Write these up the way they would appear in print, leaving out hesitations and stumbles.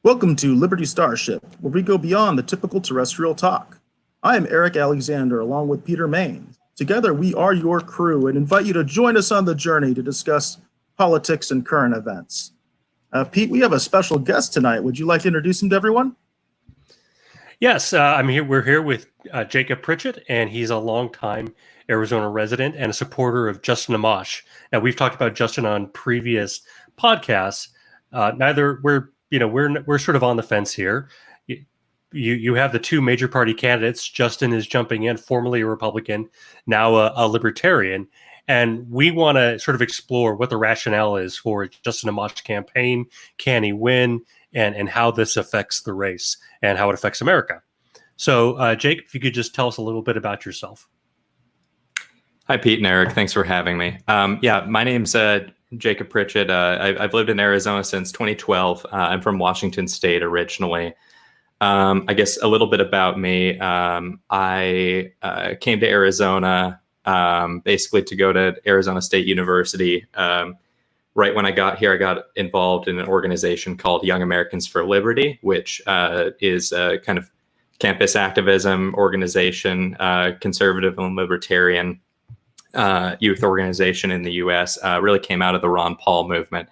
Welcome to Liberty Starship, where we go beyond the typical terrestrial talk. I am Eric Alexander, along with Peter Main. Together, we are your crew and invite you to join us on the journey to discuss politics and current events. Pete, we have a special guest tonight. Would you like to introduce him to everyone? Yes, I'm here. We're here with Jacob Pritchett, and he's a longtime Arizona resident and a supporter of Justin Amash. Now, we've talked about Justin on previous podcasts. We're sort of on the fence here. You have the two major party candidates. Justin is jumping in, formerly a Republican, now a Libertarian, and we want to sort of explore what the rationale is for Justin Amash's campaign. Can he win? And how this affects the race and how it affects America. So, Jake, if you could just tell us a little bit about yourself. Hi, Pete and Eric. Thanks for having me. My name's Jacob Pritchett. I've lived in Arizona since 2012. I'm from Washington State originally. I guess a little bit about me. I came to Arizona basically to go to Arizona State University. Right when I got here, I got involved in an organization called Young Americans for Liberty, which is a kind of campus activism organization, conservative and libertarian youth organization in the U.S. Really came out of the Ron Paul movement.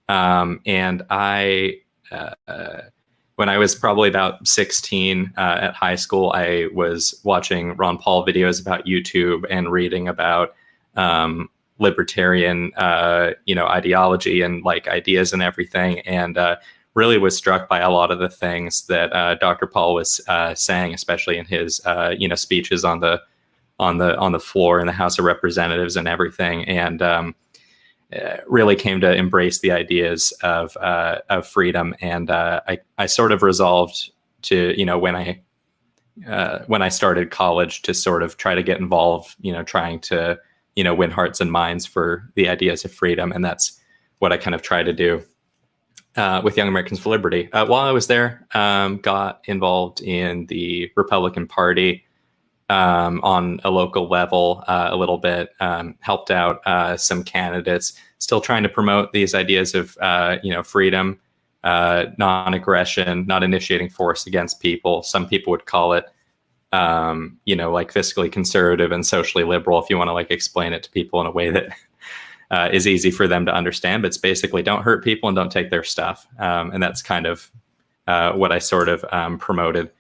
And I, when I was probably about 16 at high school, I was watching Ron Paul videos about YouTube and reading about libertarian, ideology and like ideas and everything. And really was struck by a lot of the things that Dr. Paul was saying, especially in his, speeches on the floor in the House of Representatives and everything. And really came to embrace the ideas of freedom. And I sort of resolved to, when I started college, to sort of try to get involved, trying to win hearts and minds for the ideas of freedom. And that's what I kind of try to do with Young Americans for Liberty. While I was there, got involved in the Republican Party on a local level a little bit, helped out some candidates, still trying to promote these ideas of, freedom, non-aggression, not initiating force against people. Some people would call it like fiscally conservative and socially liberal, if you want to like explain it to people in a way that is easy for them to understand. But it's basically don't hurt people and don't take their stuff. And that's kind of what I sort of promoted.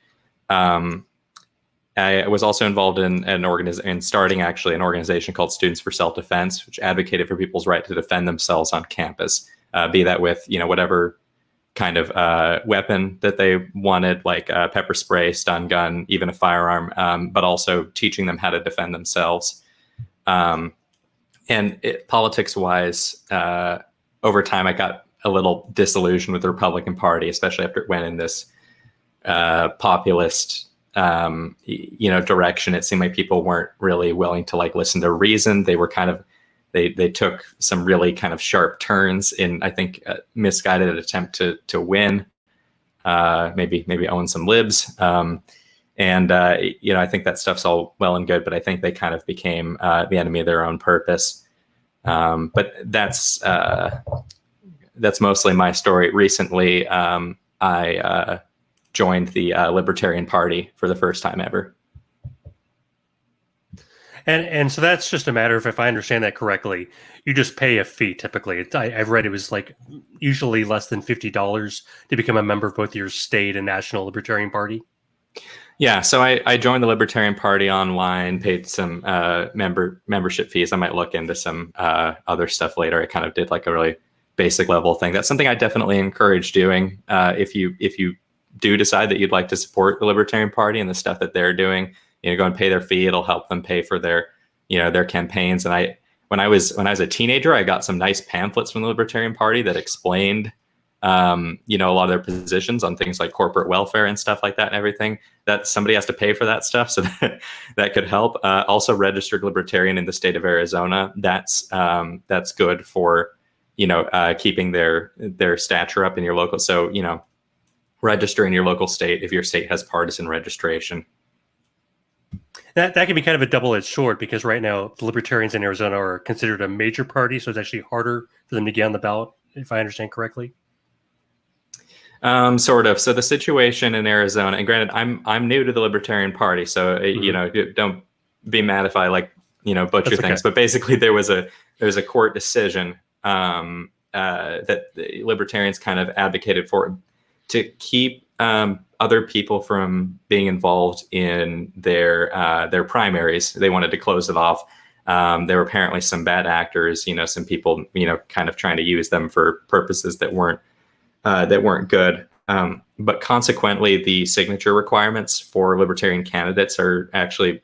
I was also involved in starting actually an organization called Students for Self-Defense, which advocated for people's right to defend themselves on campus, be that with, whatever kind of weapon that they wanted, like pepper spray, stun gun, even a firearm, but also teaching them how to defend themselves. Politics-wise, over time, I got a little disillusioned with the Republican Party, especially after it went in this populist, direction. It seemed like people weren't really willing to like listen to reason. They were kind of They took some really kind of sharp turns in, I think, a misguided attempt to win, maybe own some libs. I think that stuff's all well and good, but I think they kind of became the enemy of their own purpose. But that's mostly my story. Recently, I joined the Libertarian Party for the first time ever. And so that's just a matter of, if I understand that correctly, you just pay a fee typically. I've read it was like usually less than $50 to become a member of both your state and national Libertarian Party. Yeah, so I joined the Libertarian Party online, paid some membership fees. I might look into some other stuff later. I kind of did like a really basic level thing. That's something I definitely encourage doing. If you do decide that you'd like to support the Libertarian Party and the stuff that they're doing, go and pay their fee. It'll help them pay for their campaigns. And when I was a teenager, I got some nice pamphlets from the Libertarian Party that explained, a lot of their positions on things like corporate welfare and stuff like that and everything. That somebody has to pay for that stuff, so that could help. Also, registered Libertarian in the state of Arizona. That's good for keeping their stature up in your local. So register in your local state if your state has partisan registration. That can be kind of a double-edged sword, because right now the Libertarians in Arizona are considered a major party, so it's actually harder for them to get on the ballot, if I understand correctly. Sort of. So the situation in Arizona, and granted, I'm new to the Libertarian Party, so you know, don't be mad if I butcher things. But basically, there was a court decision that the Libertarians kind of advocated for to keep other people from being involved in their primaries. They wanted to close it off. There were apparently some bad actors, some people, kind of trying to use them for purposes that weren't good. But consequently, the signature requirements for Libertarian candidates are actually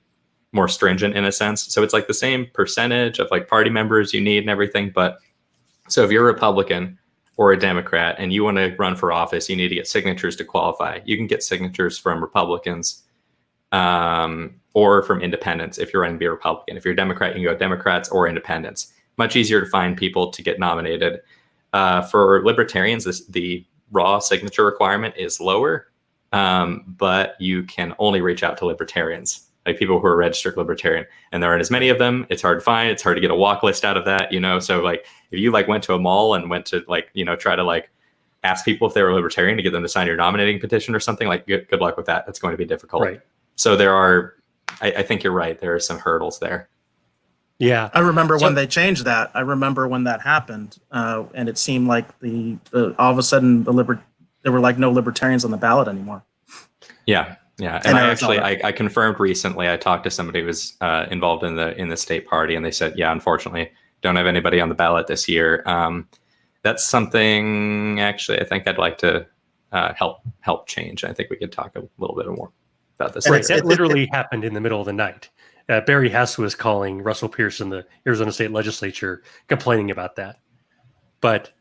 more stringent in a sense. So it's like the same percentage of like party members you need and everything. But so if you're a Republican or a Democrat and you want to run for office, you need to get signatures to qualify. You can get signatures from Republicans or from independents if you're running to be a Republican. If you're a Democrat, you can go Democrats or independents. Much easier to find people to get nominated. For Libertarians, the raw signature requirement is lower, but you can only reach out to Libertarians, like people who are registered Libertarian, and there aren't as many of them. It's hard to find. It's hard to get a walk list out of that, So like if you like went to a mall and went to try to like ask people if they were Libertarian to get them to sign your nominating petition or something, like good luck with that. That's going to be difficult. Right. So there are, I think you're right. There are some hurdles there. Yeah, I remember when they changed that. I remember when that happened, and it seemed like the all of a sudden there were like no Libertarians on the ballot anymore. Yeah, and I confirmed recently. I talked to somebody who was involved in the state party, and they said, yeah, unfortunately, don't have anybody on the ballot this year. That's something actually I think I'd like to help change. I think we could talk a little bit more about this. Right, that literally happened in the middle of the night. Barry Hess was calling Russell Pierce in the Arizona State Legislature complaining about that. But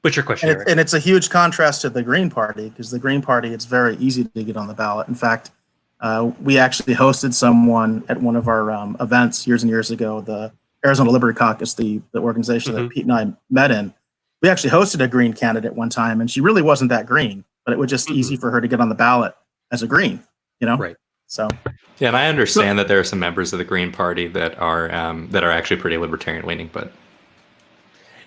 what's your question, Eric? And it's a huge contrast to the Green Party, because the Green Party, it's very easy to get on the ballot. In fact, we actually hosted someone at one of our events years and years ago, the Arizona Liberty Caucus, the organization that Pete and I met in. We actually hosted a Green candidate one time, and she really wasn't that green, but it was just easy for her to get on the ballot as a Green, Right. So yeah, and I understand that there are some members of the Green Party that are actually pretty libertarian leaning, but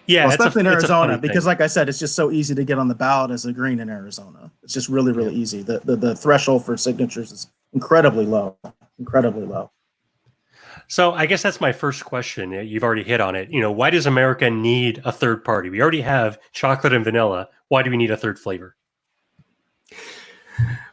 yeah, especially in Arizona, because like I said, it's just so easy to get on the ballot as a Green in Arizona. It's just really, really easy. The threshold for signatures is incredibly low. So I guess that's my first question. You've already hit on it. Why does America need a third party? We already have chocolate and vanilla. Why do we need a third flavor?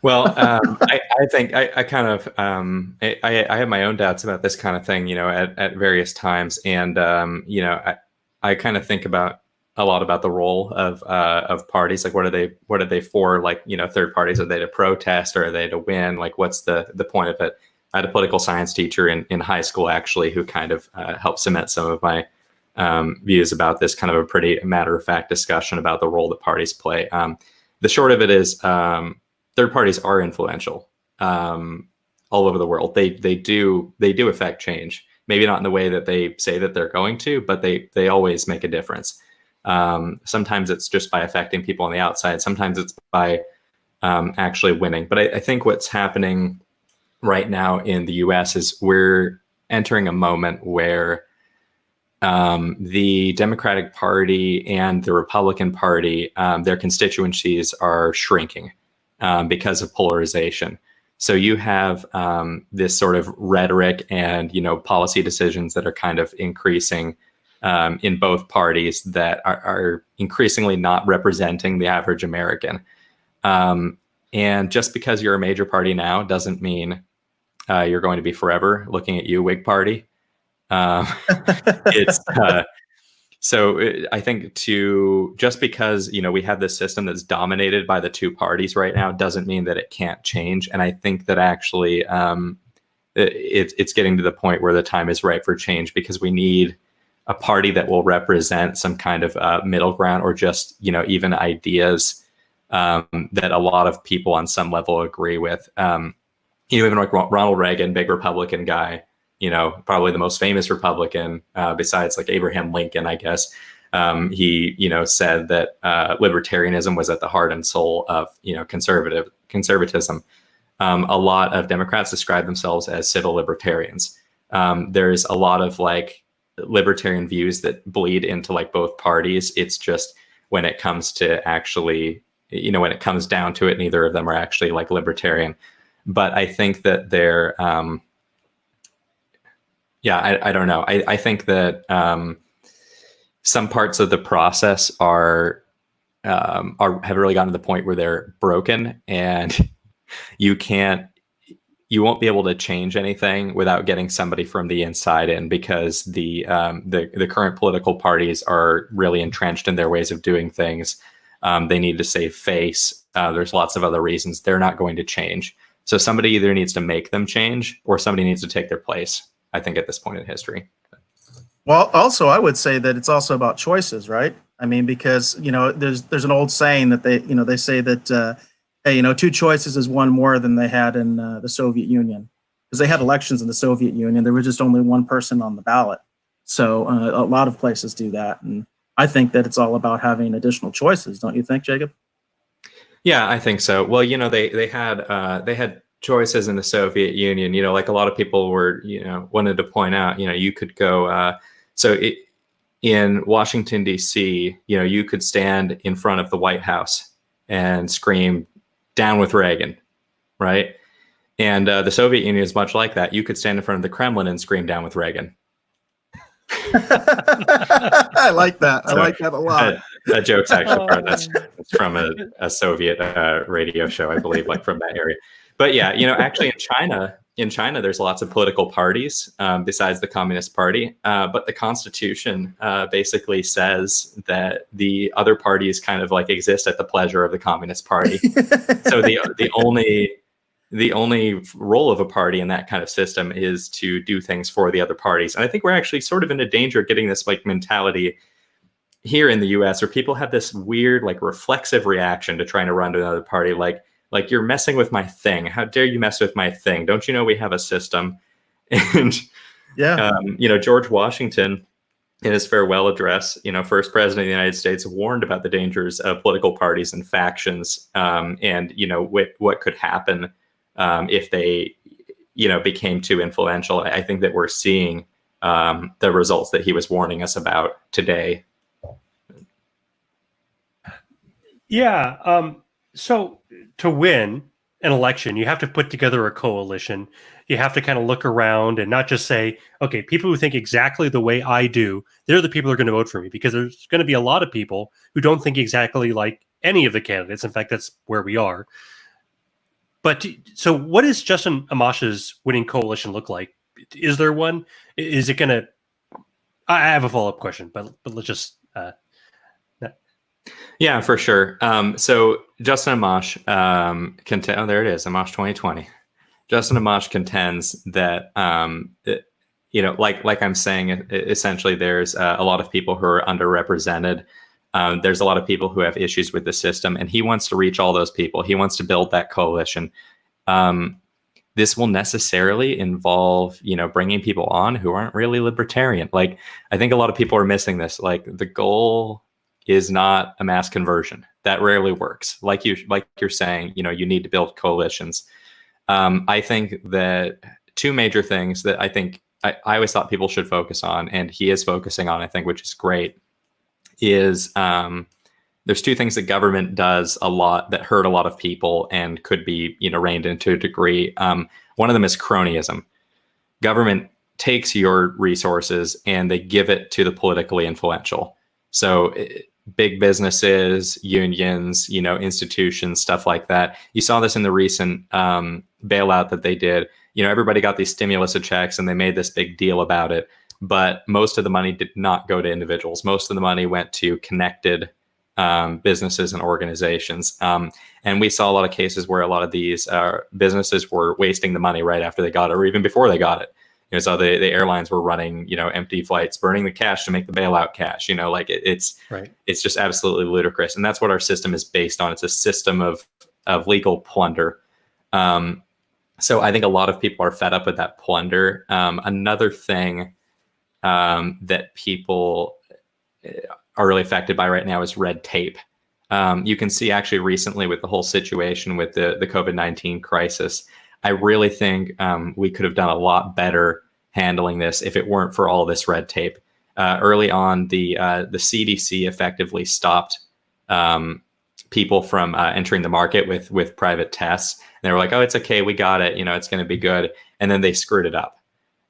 Well, I think I kind of I have my own doubts about this kind of thing, at various times, and I kind of think about a lot about the role of parties. Like, what are they for? Like, third parties, are they to protest or are they to win? Like, what's the point of it? I had a political science teacher in high school actually who kind of helped cement some of my views about this, kind of a pretty matter of fact discussion about the role that parties play. The short of it is, third parties are influential all over the world. They do affect change. Maybe not in the way that they say that they're going to, but they always make a difference. Sometimes it's just by affecting people on the outside. Sometimes it's by actually winning. But I think what's happening right now in the U.S. is we're entering a moment where the Democratic Party and the Republican Party, their constituencies are shrinking because of polarization. So you have this sort of rhetoric and, policy decisions that are kind of increasing in both parties that are increasingly not representing the average American. And just because you're a major party now doesn't mean you're going to be forever. Looking at you, Whig Party. So I think just because, we have this system that's dominated by the two parties right now doesn't mean that it can't change. And I think that actually it's getting to the point where the time is right for change, because we need a party that will represent some kind of middle ground, or just, even ideas that a lot of people on some level agree with. Even like Ronald Reagan, big Republican guy, probably the most famous Republican besides like Abraham Lincoln, I guess. He, said that libertarianism was at the heart and soul of, conservatism. A lot of Democrats describe themselves as civil libertarians. There's a lot of like libertarian views that bleed into like both parties. It's just when it comes to actually when it comes down to it, neither of them are actually like libertarian. But I think that they're, I don't know. I think that some parts of the process have really gotten to the point where they're broken, and you won't be able to change anything without getting somebody from the inside in, because the current political parties are really entrenched in their ways of doing things. They need to save face. There's lots of other reasons they're not going to change. So somebody either needs to make them change, or somebody needs to take their place, I think, at this point in history. Well, also, I would say that it's also about choices, right? I mean, because, there's an old saying that they say that, hey, 2 choices is one more than they had in the Soviet Union, because they had elections in the Soviet Union. There was just only one person on the ballot. So a lot of places do that. And I think that it's all about having additional choices. Don't you think, Jacob? Yeah, I think so. Well, they had choices in the Soviet Union. Like a lot of people were, wanted to point out, you could go. In Washington, D.C., you could stand in front of the White House and scream, "Down with Reagan," right? And the Soviet Union is much like that. You could stand in front of the Kremlin and scream, "Down with Reagan." I like that. I like that a lot. That joke's actually that's from a Soviet radio show, I believe, like from that area. But yeah, actually in China, there's lots of political parties besides the Communist Party. But the Constitution basically says that the other parties kind of like exist at the pleasure of the Communist Party. So the only role of a party in that kind of system is to do things for the other parties. And I think we're actually sort of in a danger of getting this like mentality here in the US, where people have this weird like reflexive reaction to trying to run to another party. Like you're messing with my thing. How dare you mess with my thing? Don't you know we have a system? And, yeah, George Washington, in his farewell address, first president of the United States, warned about the dangers of political parties and factions, and, what could happen if they, became too influential. I think that we're seeing the results that he was warning us about today. Yeah. So to win an election, you have to put together a coalition. You have to kind of look around and not just say, okay, people who think exactly the way I do, they're the people who are going to vote for me, because there's going to be a lot of people who don't think exactly like any of the candidates. In fact, that's where we are. But so what does Justin Amash's winning coalition look like? Is there one? Is it going to, I have a follow-up question, but let's just, Yeah, for sure. So Justin Amash, there it is, Amash 2020. Justin Amash contends that, like I'm saying, essentially there's a lot of people who are underrepresented. There's a lot of people who have issues with the system, and he wants to reach all those people. He wants to build that coalition. This will necessarily involve, bringing people on who aren't really libertarian. Like, I think a lot of people are missing this. Like, the goal is not a mass conversion. That rarely works. Like you're saying, you need to build coalitions. I think that 2 major things that I think I always thought people should focus on, and he is focusing on, I think, which is great, is there's 2 things that government does a lot that hurt a lot of people and could be, reined in to a degree. One of them is cronyism. Government takes your resources and they give it to the politically influential. So big businesses, unions, institutions, stuff like that. You saw this in the recent bailout that they did. Everybody got these stimulus checks and they made this big deal about it. But most of the money did not go to individuals. Most of the money went to connected businesses and organizations. And we saw a lot of cases where a lot of these businesses were wasting the money right after they got it, or even before they got it. So the airlines were running, empty flights, burning the cash to make the bailout cash. It's right. It's just absolutely ludicrous. And that's what our system is based on. It's a system of legal plunder. So I think a lot of people are fed up with that plunder. Another thing that people are really affected by right now is red tape. You can see actually recently with the whole situation with the COVID-19 crisis, I really think we could have done a lot better handling this if it weren't for all this red tape. Early on, the CDC effectively stopped people from entering the market with private tests. And they were like, oh, it's okay, we got it, it's going to be good. And then they screwed it up.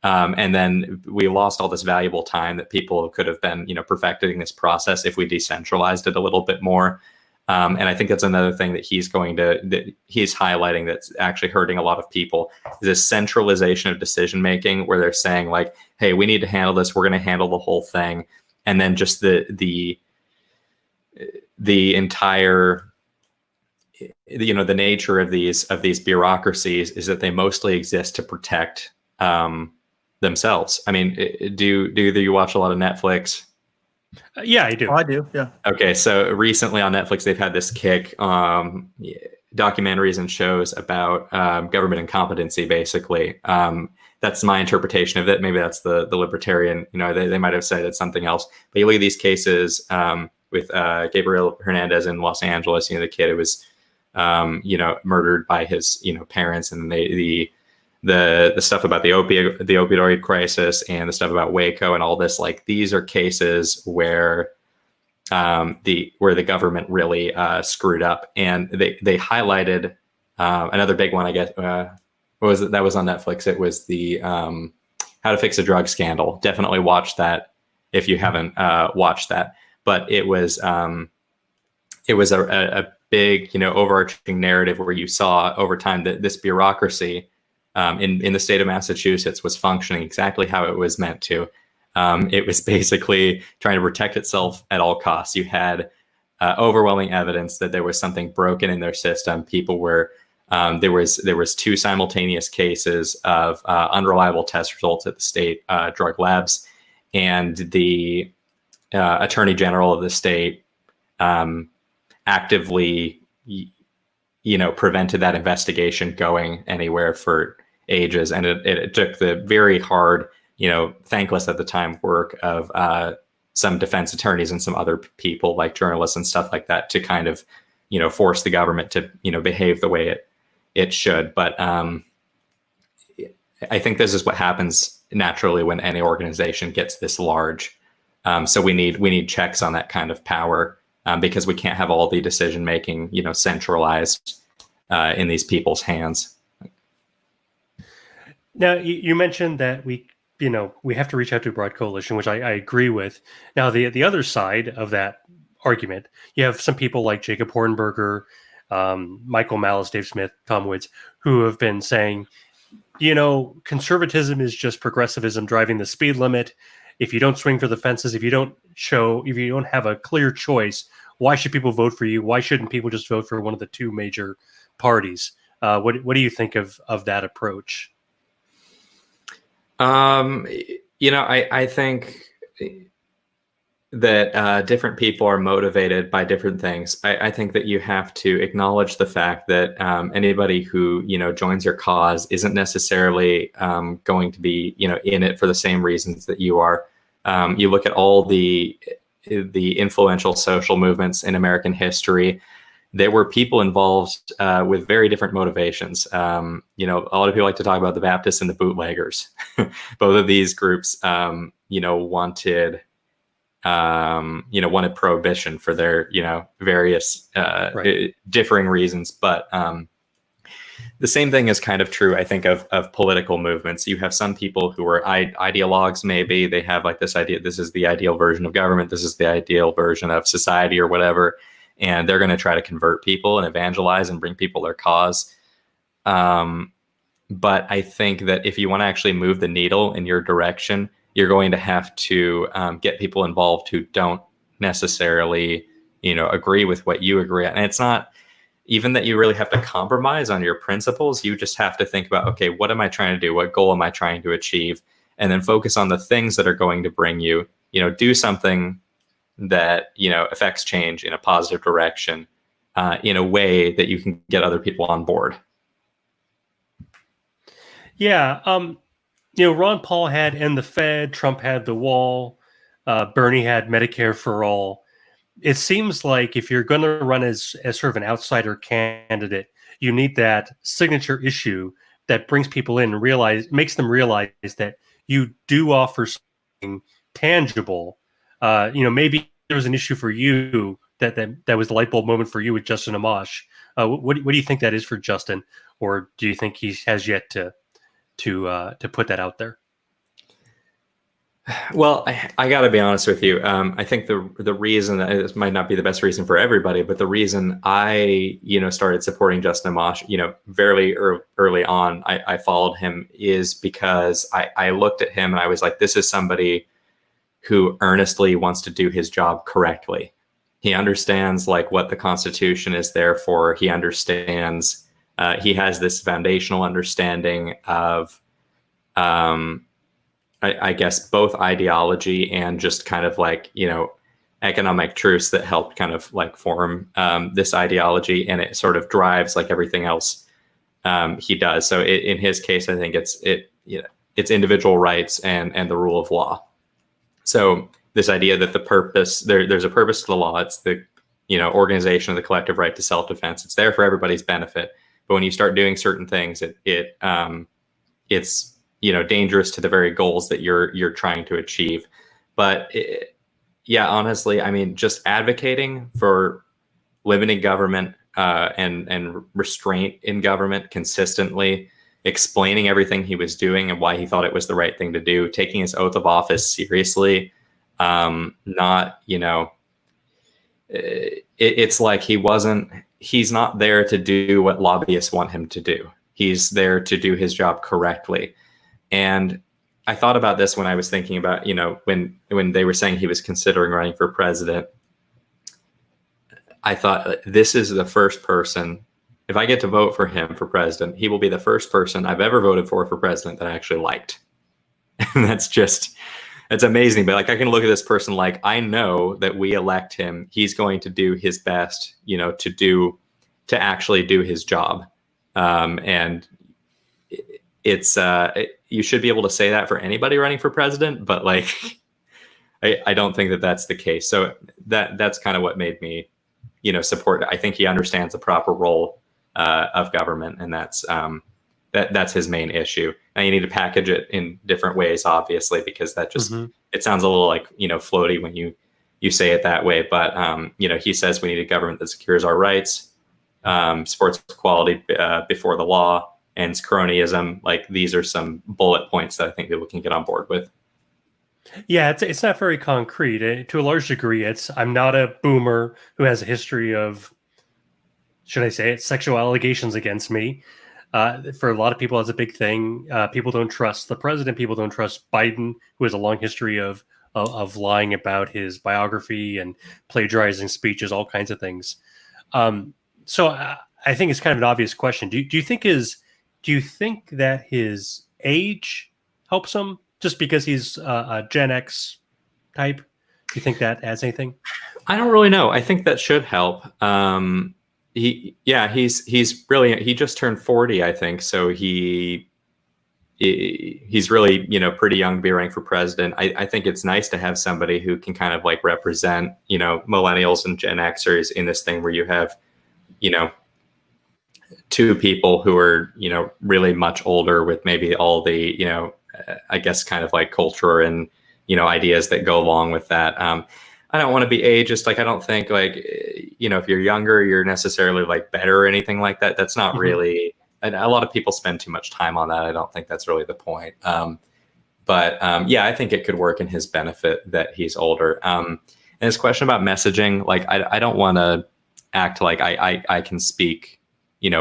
And then we lost all this valuable time that people could have been, perfecting this process if we decentralized it a little bit more. And I think that's another thing that he's highlighting that's actually hurting a lot of people, is this centralization of decision making, where they're saying like, hey, we need to handle this, we're going to handle the whole thing. And then just the entire, the nature of these bureaucracies is that they mostly exist to protect themselves. I mean, do you watch a lot of Netflix? Yeah, I do. Oh, I do. Yeah. Okay, so recently on Netflix, they've had this kick documentaries and shows about government incompetency, basically. That's my interpretation of it. Maybe that's the libertarian, they might have said it's something else. But you look at these cases with Gabriel Hernandez in Los Angeles, the kid who was, murdered by his, parents, and the stuff about the opioid crisis and the stuff about Waco and all this, like these are cases where the government really screwed up. And they highlighted another big one, I guess. What was it? That was on Netflix. It was the How to Fix a Drug Scandal. Definitely watch that if you haven't watched that. But it was a big, overarching narrative where you saw over time that this bureaucracy in the state of Massachusetts was functioning exactly how it was meant to. It was basically trying to protect itself at all costs. You had overwhelming evidence that there was something broken in their system. People were there was 2 simultaneous cases of unreliable test results at the state drug labs, and the attorney general of the state actively prevented that investigation going anywhere for ages. And it took the very hard, thankless at the time work of some defense attorneys and some other people like journalists and stuff like that to kind of, force the government to, behave the way it should. But I think this is what happens naturally when any organization gets this large. So we need checks on that kind of power, because we can't have all the decision making, centralized in these people's hands. Now, you mentioned that we have to reach out to a broad coalition, which I agree with. Now, the other side of that argument, you have some people like Jacob Hornberger, Michael Malice, Dave Smith, Tom Woods, who have been saying, conservatism is just progressivism driving the speed limit. If you don't swing for the fences, if you don't have a clear choice, why should people vote for you? Why shouldn't people just vote for one of the 2 major parties? What do you think of that approach? I think that different people are motivated by different things. I think that you have to acknowledge the fact that anybody who joins your cause isn't necessarily going to be in it for the same reasons that you are. You look at all the influential social movements in American history. There were people involved with very different motivations. A lot of people like to talk about the Baptists and the bootleggers. Both of these groups, wanted prohibition for their, various differing reasons. But the same thing is kind of true, I think, of political movements. You have some people who are ideologues, maybe. They have like this idea, this is the ideal version of government, this is the ideal version of society or whatever. And they're going to try to convert people and evangelize and bring people their cause. But I think that if you want to actually move the needle in your direction, you're going to have to get people involved who don't necessarily, agree with what you agree on. And it's not even that you really have to compromise on your principles. You just have to think about, okay, what am I trying to do? What goal am I trying to achieve? And then focus on the things that are going to bring you, do something that, affects change in a positive direction, in a way that you can get other people on board. Yeah. Ron Paul had End the Fed, Trump had the wall, Bernie had Medicare for all. It seems like if you're going to run as sort of an outsider candidate, you need that signature issue that brings people in and makes them realize that you do offer something tangible. Maybe there's an issue for you that was the light bulb moment for you with Justin Amash. What do you think that is for Justin, or do you think he has yet to put that out there? Well, I got to be honest with you. I think the reason that this might not be the best reason for everybody, but the reason I started supporting Justin Amash, very early on, I followed him is because I looked at him and I was like, this is somebody who earnestly wants to do his job correctly. He understands like what the Constitution is there for. He understands. He has this foundational understanding of. I guess both ideology and just kind of like, economic truths that helped kind of like form this ideology, and it sort of drives like everything else he does. So in his case, I think it's individual rights and the rule of law. So this idea that there's a purpose to the law. It's the organization of the collective right to self-defense. It's there for everybody's benefit. But when you start doing certain things, it's dangerous to the very goals that you're trying to achieve. But honestly, I mean, just advocating for limiting government and restraint in government consistently, explaining everything he was doing and why he thought it was the right thing to do, taking his oath of office seriously, it's like he's not there to do what lobbyists want him to do. He's there to do his job correctly. And I thought about this when I was thinking about, when they were saying he was considering running for president. I thought, this is the first person, if I get to vote for him for president, he will be the first person I've ever voted for president that I actually liked. And it's amazing. But like, I can look at this person like, I know that we elect him. He's going to do his best, to actually do his job. And it's you should be able to say that for anybody running for president, but like I don't think that that's the case. So that's kind of what made me support it. I think he understands the proper role of government, and that's his main issue. Now you need to package it in different ways, obviously, because that just it sounds a little like floaty when you say it that way. But he says we need a government that secures our rights, supports equality before the law, and cronyism. Like, these are some bullet points that I think people can get on board with. Yeah, it's not very concrete. To a large degree, I'm not a boomer who has a history of, should I say it, sexual allegations against me. For a lot of people, that's a big thing. People don't trust the president. People don't trust Biden, who has a long history of lying about his biography and plagiarizing speeches, all kinds of things. So I think it's kind of an obvious question. Do you think that his age helps him just because he's a Gen X type? Do you think that adds anything? I don't really know. I think that should help. He's brilliant. He just turned 40, I think. So he's really, pretty young to be running for president. I think it's nice to have somebody who can kind of like represent, millennials and Gen Xers in this thing where you have, two people who are, really much older with maybe all the, I guess kind of like culture and, ideas that go along with that. I don't want to be ageist. Like, I don't think like, if you're younger, you're necessarily like better or anything like that. That's not really, and a lot of people spend too much time on that. I don't think that's really the point. But I think it could work in his benefit that he's older. And his question about messaging, like, I don't want to act like I can speak,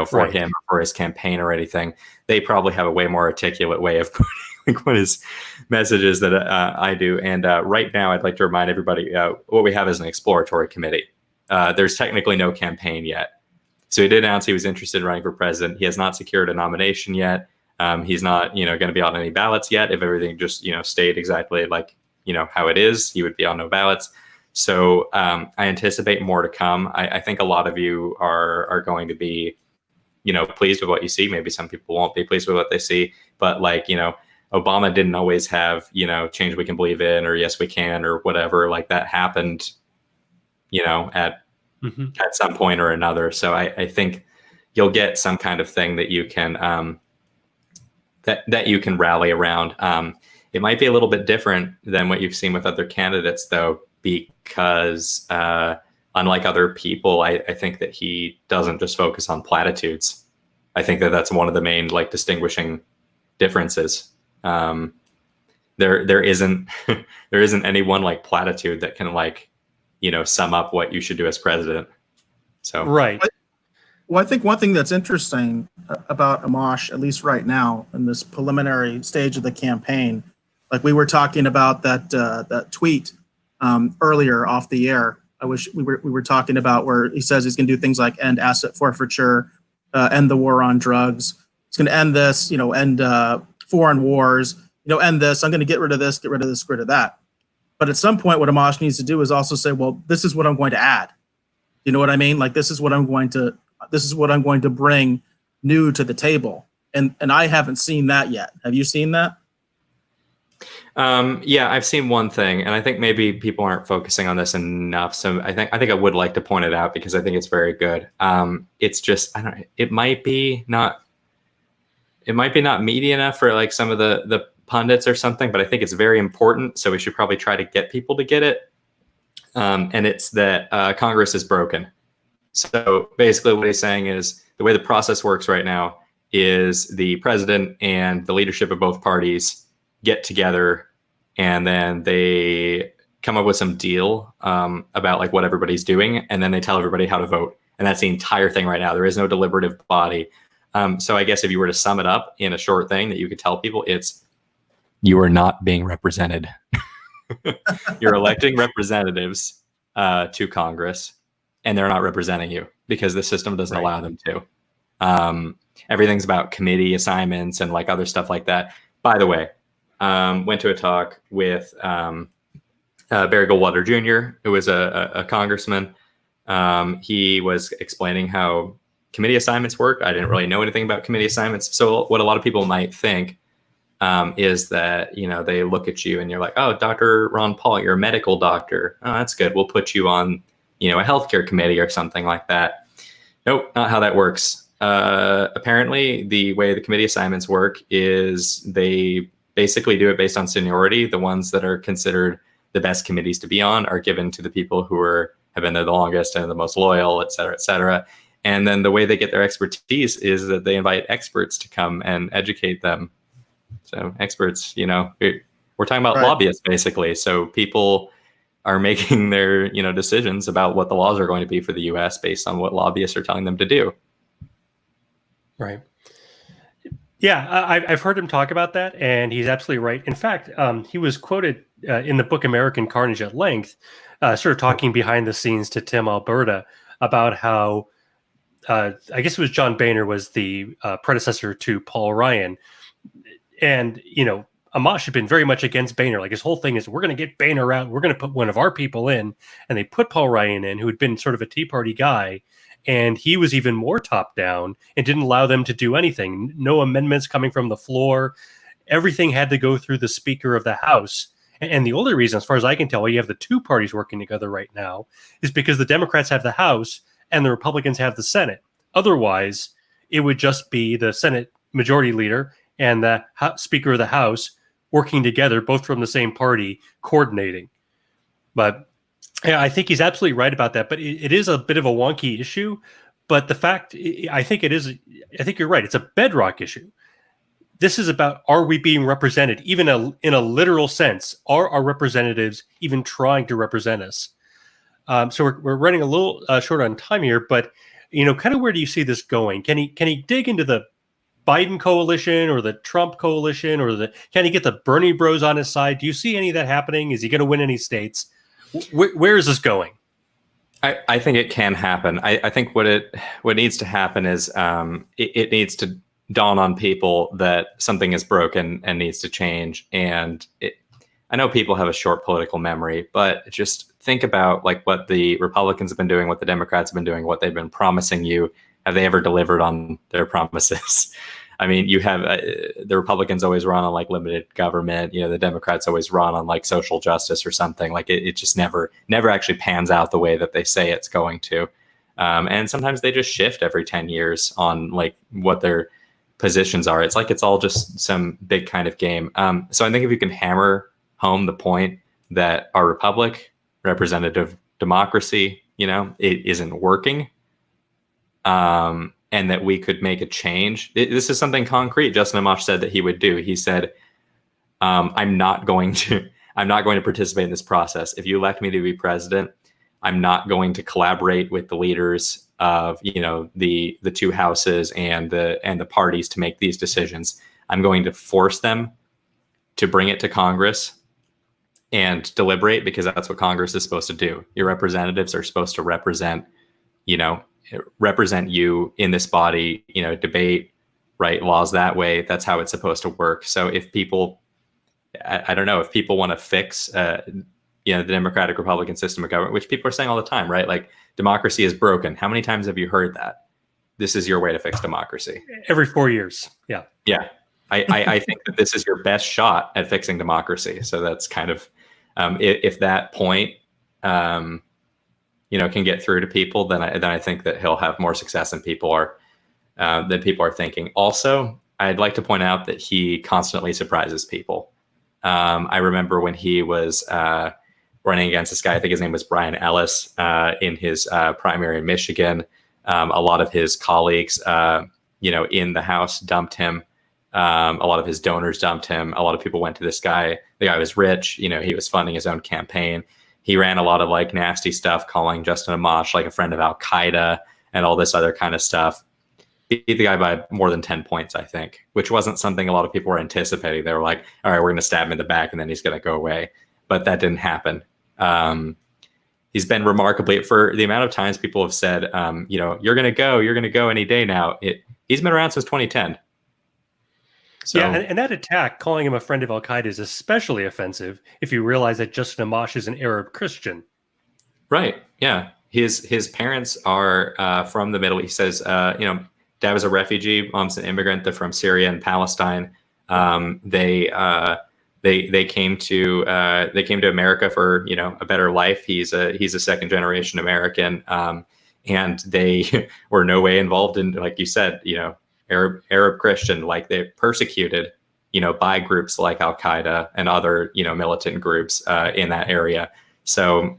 for him or for his campaign or anything. They probably have a way more articulate way of putting like what his message is that I do. And right now, I'd like to remind everybody what we have is an exploratory committee. There's technically no campaign yet. So he did announce he was interested in running for president. He has not secured a nomination yet. He's not, going to be on any ballots yet. If everything just, stayed exactly like, how it is, he would be on no ballots. So I anticipate more to come. I think a lot of you are going to be, pleased with what you see. Maybe some people won't be pleased with what they see, but like, Obama didn't always have, change we can believe in, or yes, we can, or whatever. Like, that happened, at some point or another. So I think you'll get some kind of thing that you can, that you can rally around. It might be a little bit different than what you've seen with other candidates, though, because unlike other people, I think that he doesn't just focus on platitudes. I think that that's one of the main like distinguishing differences. There isn't there isn't any one like platitude that can like, sum up what you should do as president. So Right. Well, I think one thing that's interesting about Amash, at least right now in this preliminary stage of the campaign, like we were talking about that tweet earlier off the air. I wish we were talking about where he says he's going to do things like end asset forfeiture, end the war on drugs. He's going to end this, end foreign wars, end this. I'm going to get rid of this, get rid of this, get rid of that. But at some point, what Amash needs to do is also say, well, this is what I'm going to add. You know what I mean? Like this is what I'm going to bring new to the table. And I haven't seen that yet. Have you seen that? Yeah, I've seen one thing, and I think maybe people aren't focusing on this enough. So I think I would like to point it out because I think it's very good. It's just, I don't know, it might be not meaty enough for like some of the pundits or something, but I think it's very important. So we should probably try to get people to get it. And it's that Congress is broken. So basically what he's saying is the way the process works right now is the president and the leadership of both parties get together and then they come up with some deal about like what everybody's doing. And then they tell everybody how to vote. And that's the entire thing right now. There is no deliberative body. So I guess if you were to sum it up in a short thing that you could tell people, it's you are not being represented. You're electing representatives to Congress, and they're not representing you because the system doesn't allow them to. Everything's about committee assignments and like other stuff like that. By the way, went to a talk with Barry Goldwater Jr., who was a congressman. He was explaining how committee assignments work. I didn't really know anything about committee assignments. So what a lot of people might think is that, they look at you and you're like, oh, Dr. Ron Paul, you're a medical doctor. Oh, that's good. We'll put you on, a healthcare committee or something like that. Nope, not how that works. Apparently, the way the committee assignments work is they basically do it based on seniority. The ones that are considered the best committees to be on are given to the people who have been there the longest and the most loyal, et cetera, et cetera. And then the way they get their expertise is that they invite experts to come and educate them. So experts, we're talking about lobbyists basically. So people are making their, decisions about what the laws are going to be for the U.S. based on what lobbyists are telling them to do. Right. Yeah, I've heard him talk about that, and he's absolutely right. In fact, he was quoted in the book American Carnage at length, sort of talking behind the scenes to Tim Alberta about how, I guess it was John Boehner was the predecessor to Paul Ryan. And, Amash had been very much against Boehner. Like his whole thing is, we're going to get Boehner out. We're going to put one of our people in. And they put Paul Ryan in, who had been sort of a Tea Party guy. And he was even more top down and didn't allow them to do anything. No amendments coming from the floor. Everything had to go through the Speaker of the House. And the only reason, as far as I can tell, why you have the two parties working together right now is because the Democrats have the House and the Republicans have the Senate. Otherwise, it would just be the Senate Majority Leader and the Speaker of the House working together, both from the same party, coordinating. But yeah, I think he's absolutely right about that. But it is a bit of a wonky issue. But the fact, I think you're right. It's a bedrock issue. This is about, are we being represented, even in a literal sense? Are our representatives even trying to represent us? So we're running a little short on time here, but kind of where do you see this going? Can he dig into the Biden coalition or the Trump coalition, or can he get the Bernie bros on his side? Do you see any of that happening? Is he going to win any states? Where is this going? I think it can happen. I think what needs to happen is it needs to dawn on people that something is broken and needs to change. And I know people have a short political memory, but just think about like what the Republicans have been doing, what the Democrats have been doing, what they've been promising you. Have they ever delivered on their promises? I mean, you have the Republicans always run on like limited government. The Democrats always run on like social justice or something. Like it just never actually pans out the way that they say it's going to. And sometimes they just shift every 10 years on like what their positions are. It's like it's all just some big kind of game. So I think if you can hammer home the point that our republic representative democracy, it isn't working, and that we could make a change. This is something concrete Justin Amash said that he would do. He said, I'm not going to participate in this process. If you elect me to be president, I'm not going to collaborate with the leaders of the two houses and the parties to make these decisions. I'm going to force them to bring it to Congress and deliberate, because that's what Congress is supposed to do. Your representatives are supposed to represent you in this body, debate, write laws that way. That's how it's supposed to work. So if people, I don't know, if people want to fix, the Democratic Republican system of government, which people are saying all the time, right? Like, democracy is broken. How many times have you heard that? This is your way to fix democracy. Every 4 years. Yeah. Yeah. I think that this is your best shot at fixing democracy. So that's kind of, if that point, can get through to people, then I think that he'll have more success than people are thinking. Also, I'd like to point out that he constantly surprises people. I remember when he was running against this guy, I think his name was Brian Ellis, in his primary in Michigan. A lot of his colleagues, in the House dumped him. A lot of his donors dumped him. A lot of people went to this guy. The guy was rich. He was funding his own campaign. He ran a lot of like nasty stuff, calling Justin Amash like a friend of Al Qaeda and all this other kind of stuff. Beat the guy by more than 10 points, I think, which wasn't something a lot of people were anticipating. They were like, all right, we're going to stab him in the back and then he's going to go away. But that didn't happen. He's been remarkably, for the amount of times people have said, you're going to go any day now. He's been around since 2010. So, yeah, and that attack, calling him a friend of Al Qaeda, is especially offensive if you realize that Justin Amash is an Arab Christian. Right. Yeah. His parents are from the Middle East. He says, dad was a refugee, mom's an immigrant. They're from Syria and Palestine. They came to America for a better life. He's a second generation American, and they were no way involved in, like you said, Arab Christian, like they're persecuted, by groups like Al Qaeda and other militant groups in that area. So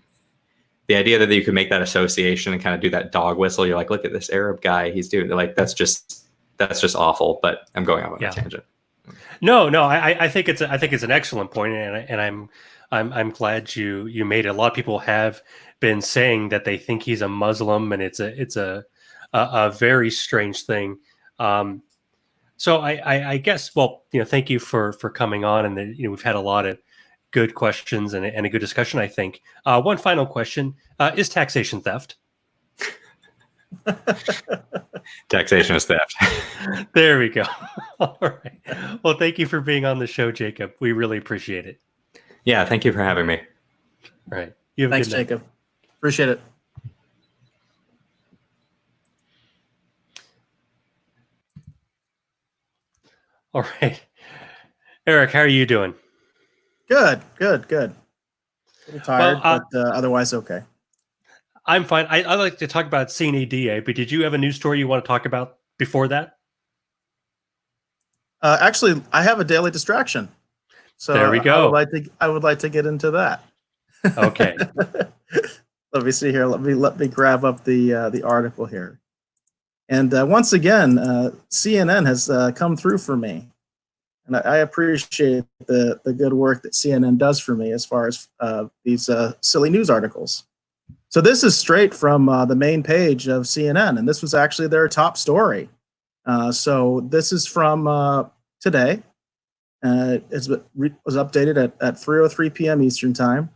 the idea that you could make that association and kind of do that dog whistle, you're like, look at this Arab guy, he's doing, like, that's just awful. But I'm going off on a tangent. No, I think it's an excellent point, and I'm glad you made it. A lot of people have been saying that they think he's a Muslim, and it's a very strange thing. So I guess, well, thank you for coming on, and we've had a lot of good questions and a good discussion, I think. One final question: is taxation theft? Taxation is theft. There we go. All right. Well, thank you for being on the show, Jacob. We really appreciate it. Yeah, thank you for having me. All right. Thanks, Jacob. Appreciate it. All right. Eric, how are you doing? Good. A little tired, but otherwise okay. I'm fine. I like to talk about CNADA, but did you have a news story you want to talk about before that? Actually, I have a daily distraction. So there we go. I would like to get into that. Okay. Let me see here. Let me grab up the article here. And once again, CNN has come through for me, and I appreciate the good work that CNN does for me as far as these silly news articles. So this is straight from the main page of CNN, and this was actually their top story. So this is from today. It was updated at 3:03 p.m. Eastern Time.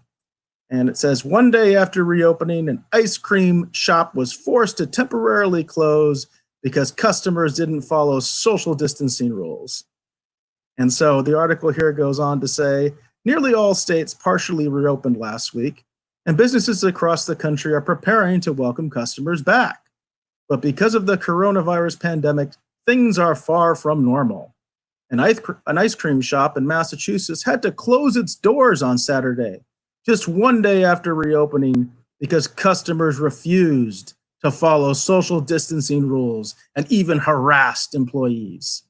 And it says, one day after reopening, an ice cream shop was forced to temporarily close because customers didn't follow social distancing rules. And so the article here goes on to say, nearly all states partially reopened last week, and businesses across the country are preparing to welcome customers back. But because of the coronavirus pandemic, things are far from normal. An ice cream shop in Massachusetts had to close its doors on Saturday, just one day after reopening, because customers refused to follow social distancing rules and even harassed employees.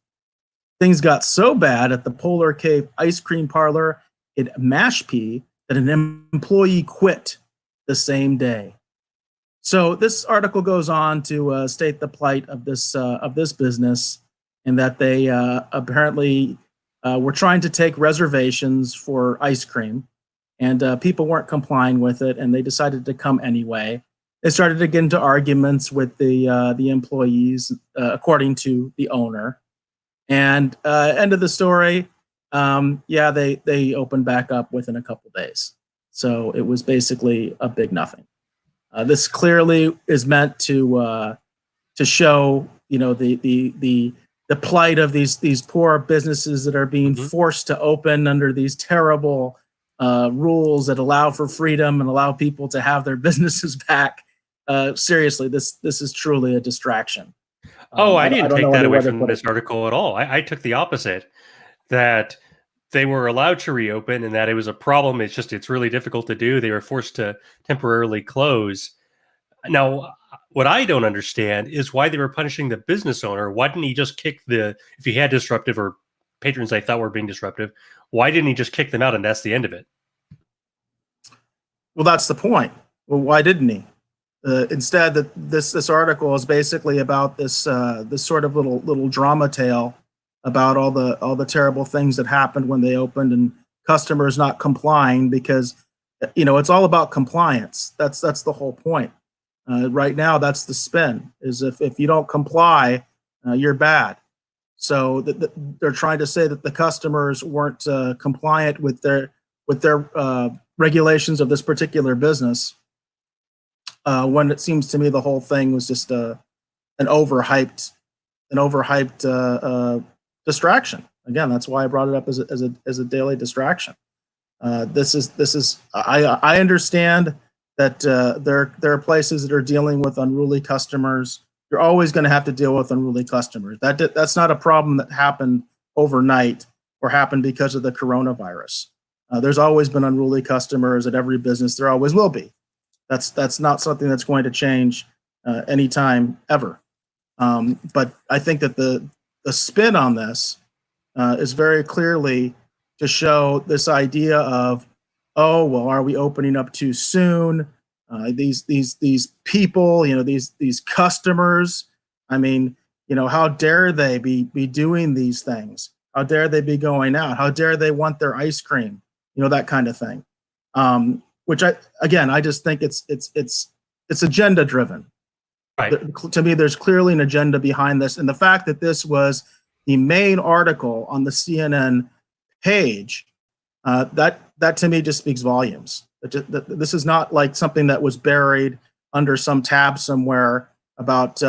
Things got so bad at the Polar Cape ice cream parlor in Mashpee that an employee quit the same day. So this article goes on to state the plight of this business, and that they apparently were trying to take reservations for ice cream, and people weren't complying with it, and they decided to come anyway. They started to get into arguments with the employees, according to the owner. And end of the story, they opened back up within a couple days. So it was basically a big nothing. This clearly is meant to show, the plight of these poor businesses that are being forced to open under these terrible rules that allow for freedom and allow people to have their businesses back. Seriously, this is truly a distraction. I didn't take that away from this article at all. I took the opposite, that they were allowed to reopen and that it was a problem. It's really difficult to do. They were forced to temporarily close. Now, what I don't understand is why they were punishing the business owner. Why didn't he just kick if he had disruptive or patrons they thought were being disruptive, why didn't he just kick them out and that's the end of it? Well, that's the point. Well, why didn't he? Instead, this article is basically about this sort of little drama tale about all the terrible things that happened when they opened and customers not complying, because it's all about compliance. That's the whole point. Right now, that's the spin, is if you don't comply, you're bad. So they're trying to say that the customers weren't compliant with their regulations of this particular business, when it seems to me the whole thing was just an overhyped distraction. Again, that's why I brought it up as a daily distraction. I understand that there are places that are dealing with unruly customers. You're always going to have to deal with unruly customers. That's not a problem that happened overnight or happened because of the coronavirus. There's always been unruly customers at every business. There always will be. That's not something that's going to change anytime ever. But I think that the spin on this is very clearly to show this idea of, oh, well, are we opening up too soon? These people, these customers. I mean, how dare they be doing these things? How dare they be going out? How dare they want their ice cream? That kind of thing. Which I just think it's agenda driven. Right. To me, there's clearly an agenda behind this, and the fact that this was the main article on the CNN page, that to me just speaks volumes. This is not like something that was buried under some tab somewhere about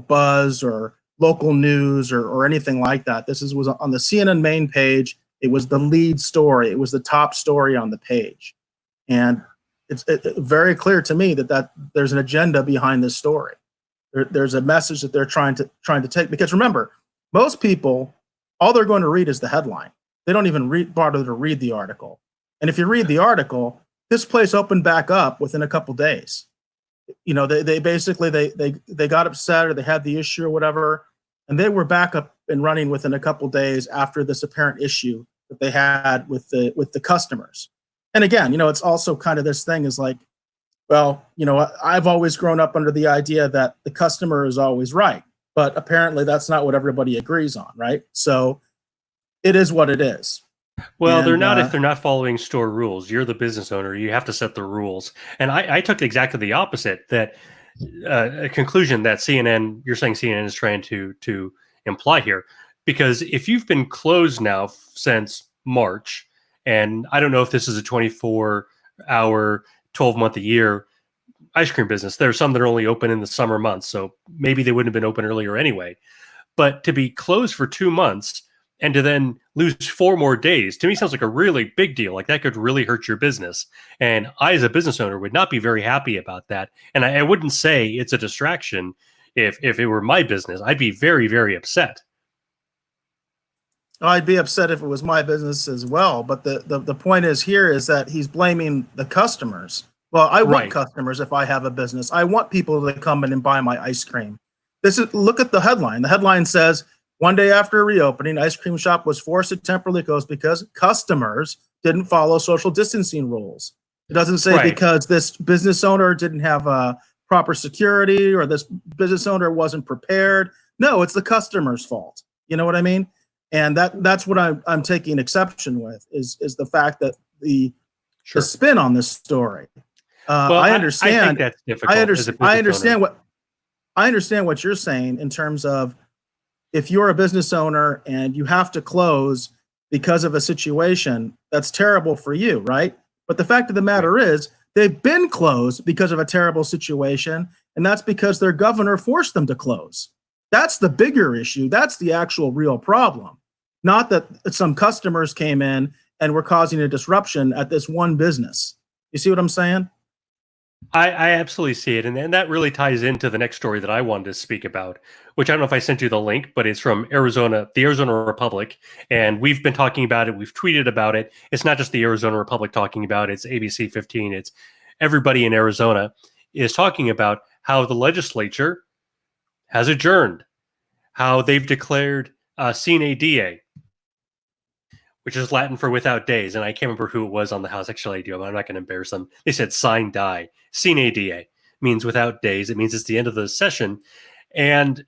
buzz or local news or anything like that. This was on the CNN main page. It was the lead story. It was the top story on the page, and it's very clear to me that there's an agenda behind this story. There's a message that they're trying to take, because remember, most people, all they're going to read is the headline. They don't even bother to read the article. And if you read the article, this place opened back up within a couple days. They basically they got upset, or they had the issue or whatever, and they were back up and running within a couple days after this apparent issue that they had with the customers. And again, it's also kind of this thing is like, well, I've always grown up under the idea that the customer is always right, but apparently that's not what everybody agrees on, right? So it is what it is. Well, they're not if they're not following store rules. You're the business owner. You have to set the rules. And I took exactly the opposite, that a conclusion that you're saying CNN is trying to imply here. Because if you've been closed now since March, and I don't know if this is a 24-hour, 12-month-a-year ice cream business. There are some that are only open in the summer months, so maybe they wouldn't have been open earlier anyway. But to be closed for 2 months and to then lose 4 more days, to me sounds like a really big deal. Like, that could really hurt your business. And I, as a business owner, would not be very happy about that. And I wouldn't say it's a distraction. If it were my business, I'd be very, very upset. I'd be upset if it was my business as well. But the point is here is that he's blaming the customers. Well, I want customers if I have a business. I want people to come in and buy my ice cream. Look at the headline. The headline says, one day after reopening, ice cream shop was forced to temporarily close because customers didn't follow social distancing rules. It doesn't say Right. because this business owner didn't have proper security or this business owner wasn't prepared. No, it's the customer's fault. You know what I mean? And that's what I'm taking exception with is the fact that the spin on this story. Well, I I understand. think that's difficult as a business owner. I understand what you're saying in terms of if you're a business owner and you have to close because of a situation, that's terrible for you, right? But the fact of the matter is they've been closed because of a terrible situation, and that's because their governor forced them to close. That's the bigger issue. That's the actual real problem. Not that some customers came in and were causing a disruption at this one business. You see what I'm saying? I absolutely see it. And that really ties into the next story that I wanted to speak about, which I don't know if I sent you the link, but it's from Arizona, the Arizona Republic. And we've been talking about it. We've tweeted about it. It's not just the Arizona Republic talking about it. It's ABC 15. It's everybody in Arizona is talking about how the legislature has adjourned, how they've declared sine die, which is Latin for without days. And I can't remember who it was on the House. Actually, I do. I'm not going to embarrass them. They said sine die. Sine die means without days. It means it's the end of the session. And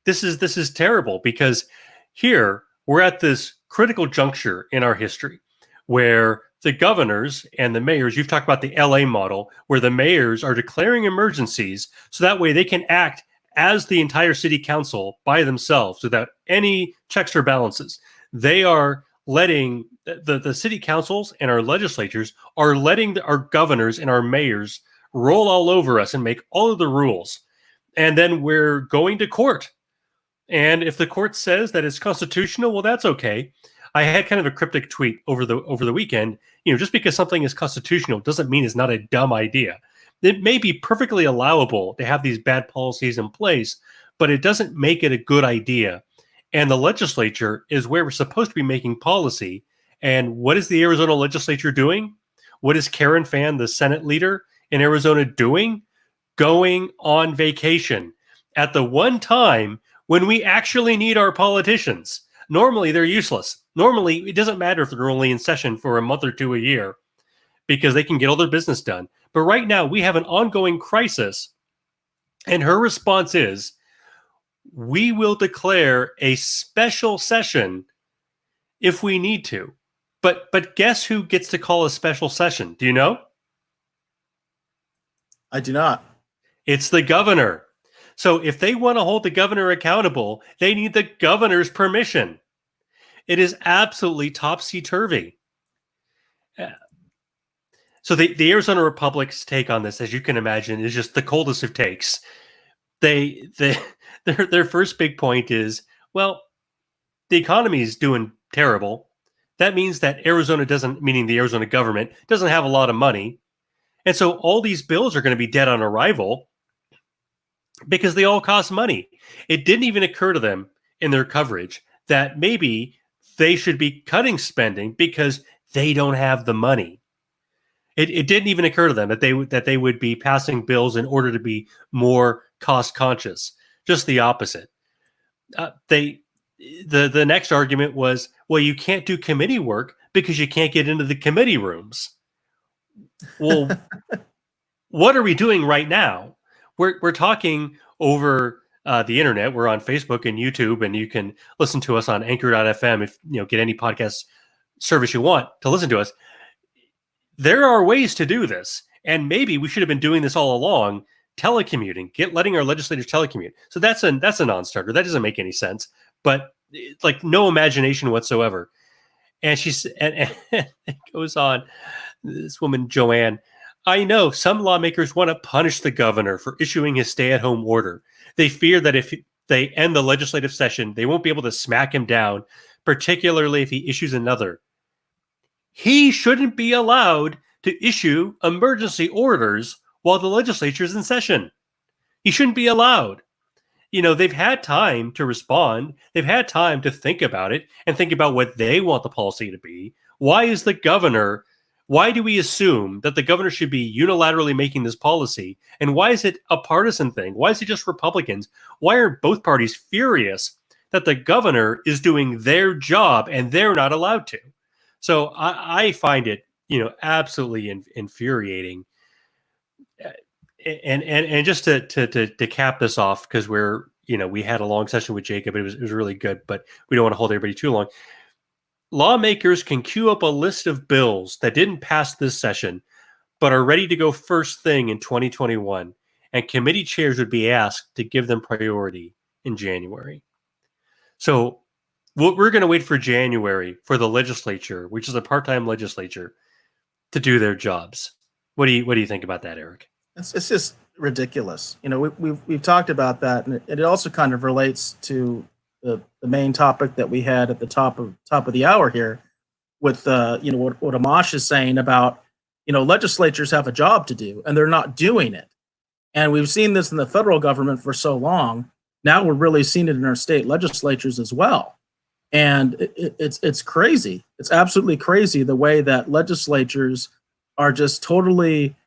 this is terrible because here we're at this critical juncture in our history where the governors and the mayors, you've talked about the LA model, where the mayors are declaring emergencies so that way they can act as the entire city council by themselves without any checks or balances. They are letting the city councils and our legislatures are letting our governors and our mayors roll all over us and make all of the rules. And then we're going to court. And if the court says that it's constitutional, well, that's okay. I had kind of a cryptic tweet over the weekend. Just because something is constitutional doesn't mean it's not a dumb idea. It may be perfectly allowable to have these bad policies in place, but it doesn't make it a good idea. And the legislature is where we're supposed to be making policy. And what is the Arizona legislature doing? What is Karen Fann, the Senate leader in Arizona, doing? Going on vacation at the one time when we actually need our politicians. Normally, they're useless. Normally, it doesn't matter if they're only in session for a month or two a year because they can get all their business done. But right now, we have an ongoing crisis. And her response is, we will declare a special session if we need to. But guess who gets to call a special session? Do you know? I do not. It's the governor. So if they want to hold the governor accountable, they need the governor's permission. It is absolutely topsy-turvy. So the Arizona Republic's take on this, as you can imagine, is just the coldest of takes. Their first big point is, well, the economy is doing terrible. That means that Arizona doesn't, meaning the Arizona government, doesn't have a lot of money. And so all these bills are going to be dead on arrival because they all cost money. It didn't even occur to them in their coverage that maybe they should be cutting spending because they don't have the money. It didn't even occur to them that they would be passing bills in order to be more cost conscious. Just the opposite. The next argument was, well, you can't do committee work because you can't get into the committee rooms. Well, what are we doing right now? We're talking over the internet. We're on Facebook and YouTube, and you can listen to us on Anchor.fm if get any podcast service you want to listen to us. There are ways to do this, and maybe we should have been doing this all along. Telecommuting, letting our legislators telecommute. So that's a non-starter. That doesn't make any sense. But like no imagination whatsoever. And and it goes on. This woman Joanne, I know some lawmakers want to punish the governor for issuing his stay-at-home order. They fear that if they end the legislative session, they won't be able to smack him down, particularly if he issues another. He shouldn't be allowed to issue emergency orders while the legislature is in session. He shouldn't be allowed. They've had time to respond. They've had time to think about it and think about what they want the policy to be. Why do we assume that the governor should be unilaterally making this policy? And why is it a partisan thing? Why is it just Republicans? Why are both parties furious that the governor is doing their job and they're not allowed to? So I find it absolutely infuriating. And just to cap this off, because we had a long session with Jacob, it was really good, but we don't want to hold everybody too long. Lawmakers can queue up a list of bills that didn't pass this session, but are ready to go first thing in 2021, and committee chairs would be asked to give them priority in January. So we're going to wait for January for the legislature, which is a part-time legislature, to do their jobs. What do you think about that, Eric? It's just ridiculous. We've talked about that, and it also kind of relates to the main topic that we had at the top of the hour here, with what Amash is saying about legislatures have a job to do and they're not doing it, and we've seen this in the federal government for so long. Now we're really seeing it in our state legislatures as well, and it's crazy. It's absolutely crazy the way that legislatures are just totally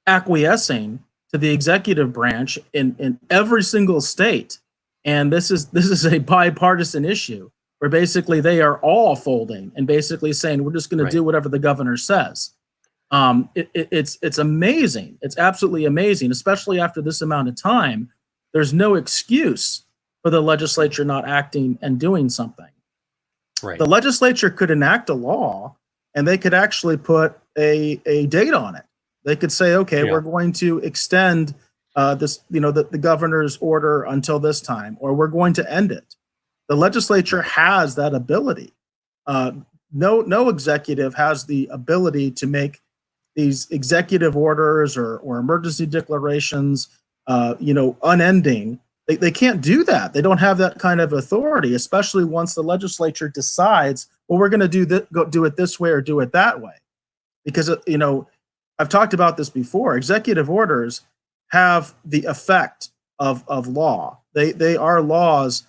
acquiescing to the executive branch in every single state. And this is a bipartisan issue where basically they are all folding and basically saying, we're just going to do whatever the governor says. It's amazing. It's absolutely amazing, especially after this amount of time. There's no excuse for the legislature not acting and doing something. Right. The legislature could enact a law, and they could actually put a date on it. They could say, okay, we're going to extend the governor's order until this time, or we're going to end it. The legislature has that ability. No executive has the ability to make these executive orders or emergency declarations, unending. They can't do that. They don't have that kind of authority, especially once the legislature decides, well, we're going to do it this way or do it that way. Because, I've talked about this before. Executive orders have the effect of law. They are laws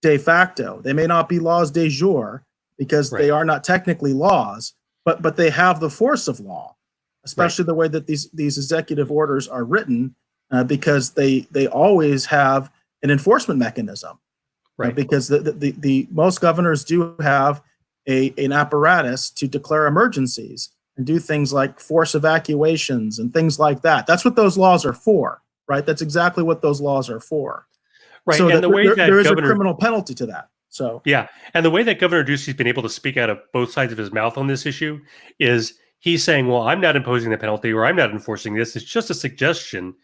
de facto. They may not be laws de jure because they are not technically laws, but they have the force of law, especially the way that these executive orders are written, because they always have an enforcement mechanism. Right. Because the most governors do have an apparatus to declare emergencies and do things like force evacuations and things like that. That's what those laws are for, right? That's exactly what those laws are for. Right, so and the way that there is a criminal penalty to that. So and the way that Governor Ducey's been able to speak out of both sides of his mouth on this issue is he's saying, well, I'm not imposing the penalty or I'm not enforcing this. It's just a suggestion,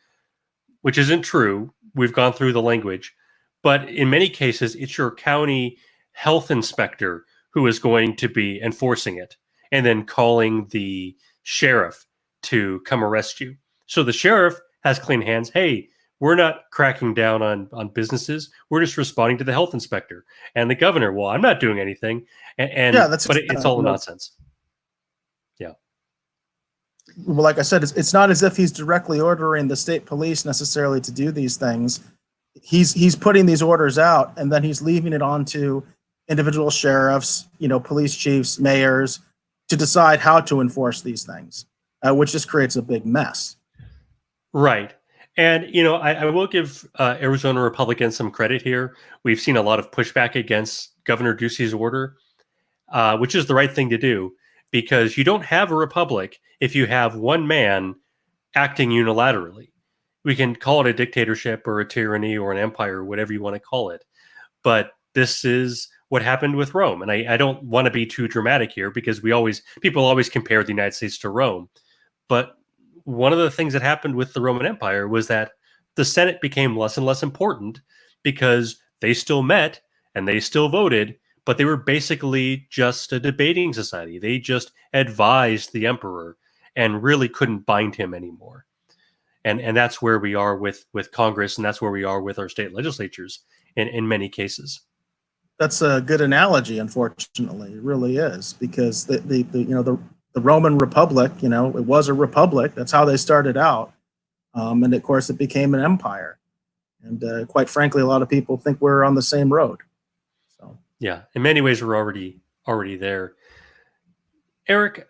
which isn't true. We've gone through the language. But in many cases, it's your county health inspector who is going to be enforcing it and then calling the sheriff to come arrest you. So the sheriff has clean hands. Hey, we're not cracking down on businesses. We're just responding to the health inspector. And the governor, well, I'm not doing anything. But it's all nonsense. Yeah. Well, like I said, it's not as if he's directly ordering the state police necessarily to do these things. He's putting these orders out, and then he's leaving it on to individual sheriffs, police chiefs, mayors, to decide how to enforce these things, which just creates a big mess. Right. And, I will give Arizona Republicans some credit here. We've seen a lot of pushback against Governor Ducey's order, which is the right thing to do, because you don't have a republic if you have one man acting unilaterally. We can call it a dictatorship or a tyranny or an empire, whatever you want to call it. But this is what happened with Rome. And I don't want to be too dramatic here, because people always compare the United States to Rome. But one of the things that happened with the Roman Empire was that the Senate became less and less important, because they still met and they still voted, but they were basically just a debating society. They just advised the emperor and really couldn't bind him anymore. And that's where we are with Congress, and that's where we are with our state legislatures in many cases. That's a good analogy, unfortunately. It really is, because the Roman Republic, it was a republic. That's how they started out. And of course, it became an empire. And quite frankly, a lot of people think we're on the same road. So yeah, in many ways, we're already there. Eric,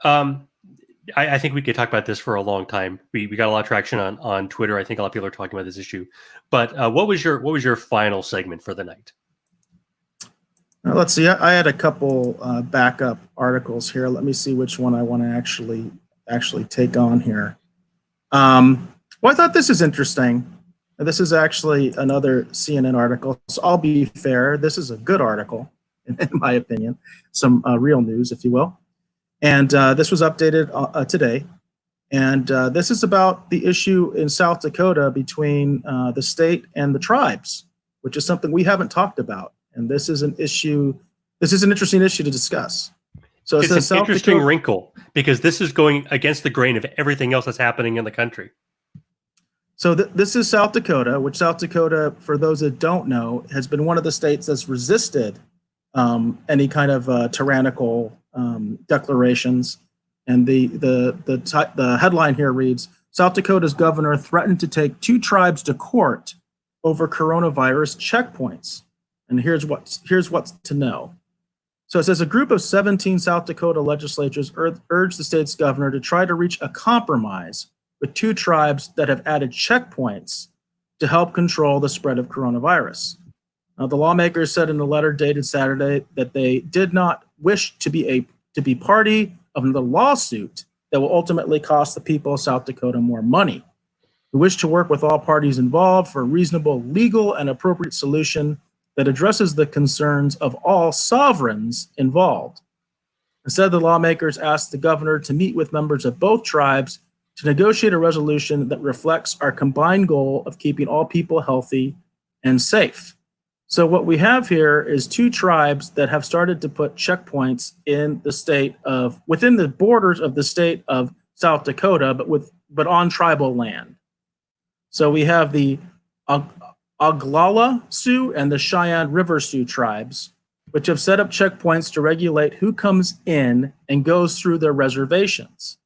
I think we could talk about this for a long time. We got a lot of traction on Twitter. I think a lot of people are talking about this issue. But what was your final segment for the night? Let's see. I had a couple backup articles here. Let me see which one I want to actually take on here. Well, I thought this is interesting. This is actually another CNN article. So I'll be fair. This is a good article, in my opinion. Some real news, if you will. And this was updated today. And this is about the issue in South Dakota between the state and the tribes, which is something we haven't talked about. And this is an issue. This is an interesting issue to discuss. So it's an interesting wrinkle because this is going against the grain of everything else that's happening in the country. So this is South Dakota, which South Dakota, for those that don't know, has been one of the states that's resisted any kind of tyrannical declarations. And the headline here reads, South Dakota's governor threatened to take 2 tribes to court over coronavirus checkpoints. And here's what's to know. So it says a group of 17 South Dakota legislatures urged the state's governor to try to reach a compromise with 2 tribes that have added checkpoints to help control the spread of coronavirus. Now, the lawmakers said in a letter dated Saturday that they did not wish to be party of another lawsuit that will ultimately cost the people of South Dakota more money. We wish to work with all parties involved for a reasonable, legal, and appropriate solution that addresses the concerns of all sovereigns involved. Instead, the lawmakers asked the governor to meet with members of both tribes to negotiate a resolution that reflects our combined goal of keeping all people healthy and safe. So what we have here is 2 tribes that have started to put checkpoints in the state of, within the borders of the state of South Dakota, but on tribal land. So we have the Oglala Sioux and the Cheyenne River Sioux tribes, which have set up checkpoints to regulate who comes in and goes through their reservations.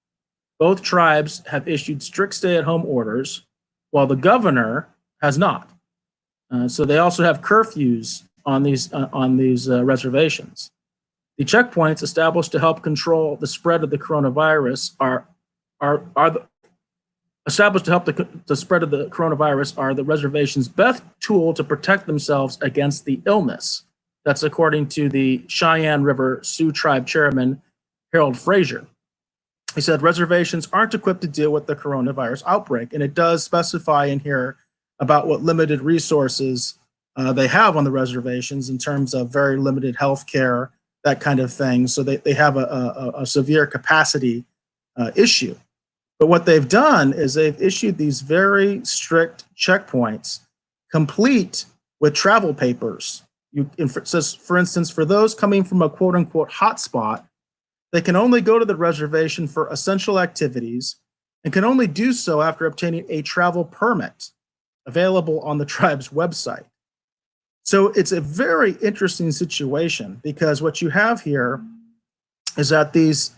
Both tribes have issued strict stay-at-home orders, while the governor has not. So they also have curfews on these reservations. The checkpoints established to help control the spread of the coronavirus the spread of the coronavirus are the reservation's best tool to protect themselves against the illness. That's according to the Cheyenne River Sioux Tribe Chairman, Harold Frazier. He said reservations aren't equipped to deal with the coronavirus outbreak, and it does specify in here about what limited resources they have on the reservations in terms of very limited health care, that kind of thing. So they have a severe capacity issue. But what they've done is they've issued these very strict checkpoints, complete with travel papers. It says, for instance, for those coming from a quote-unquote hotspot, they can only go to the reservation for essential activities and can only do so after obtaining a travel permit available on the tribe's website. So it's a very interesting situation because what you have here is that these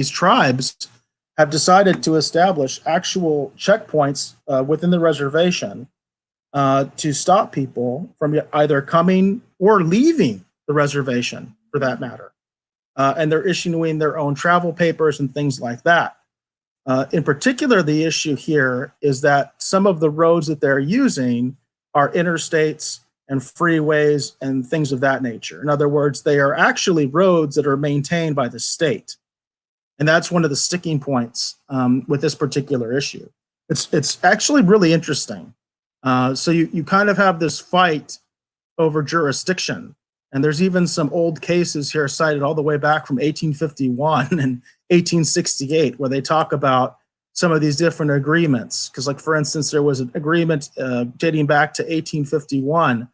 tribes have decided to establish actual checkpoints within the reservation to stop people from either coming or leaving the reservation, for that matter. And they're issuing their own travel papers and things like that. In particular, the issue here is that some of the roads that they're using are interstates and freeways and things of that nature. In other words, they are actually roads that are maintained by the state. And that's one of the sticking points with this particular issue. It's actually really interesting. So you kind of have this fight over jurisdiction. And there's even some old cases here cited all the way back from 1851 and 1868, where they talk about some of these different agreements. Because, like, for instance, there was an agreement dating back to 1851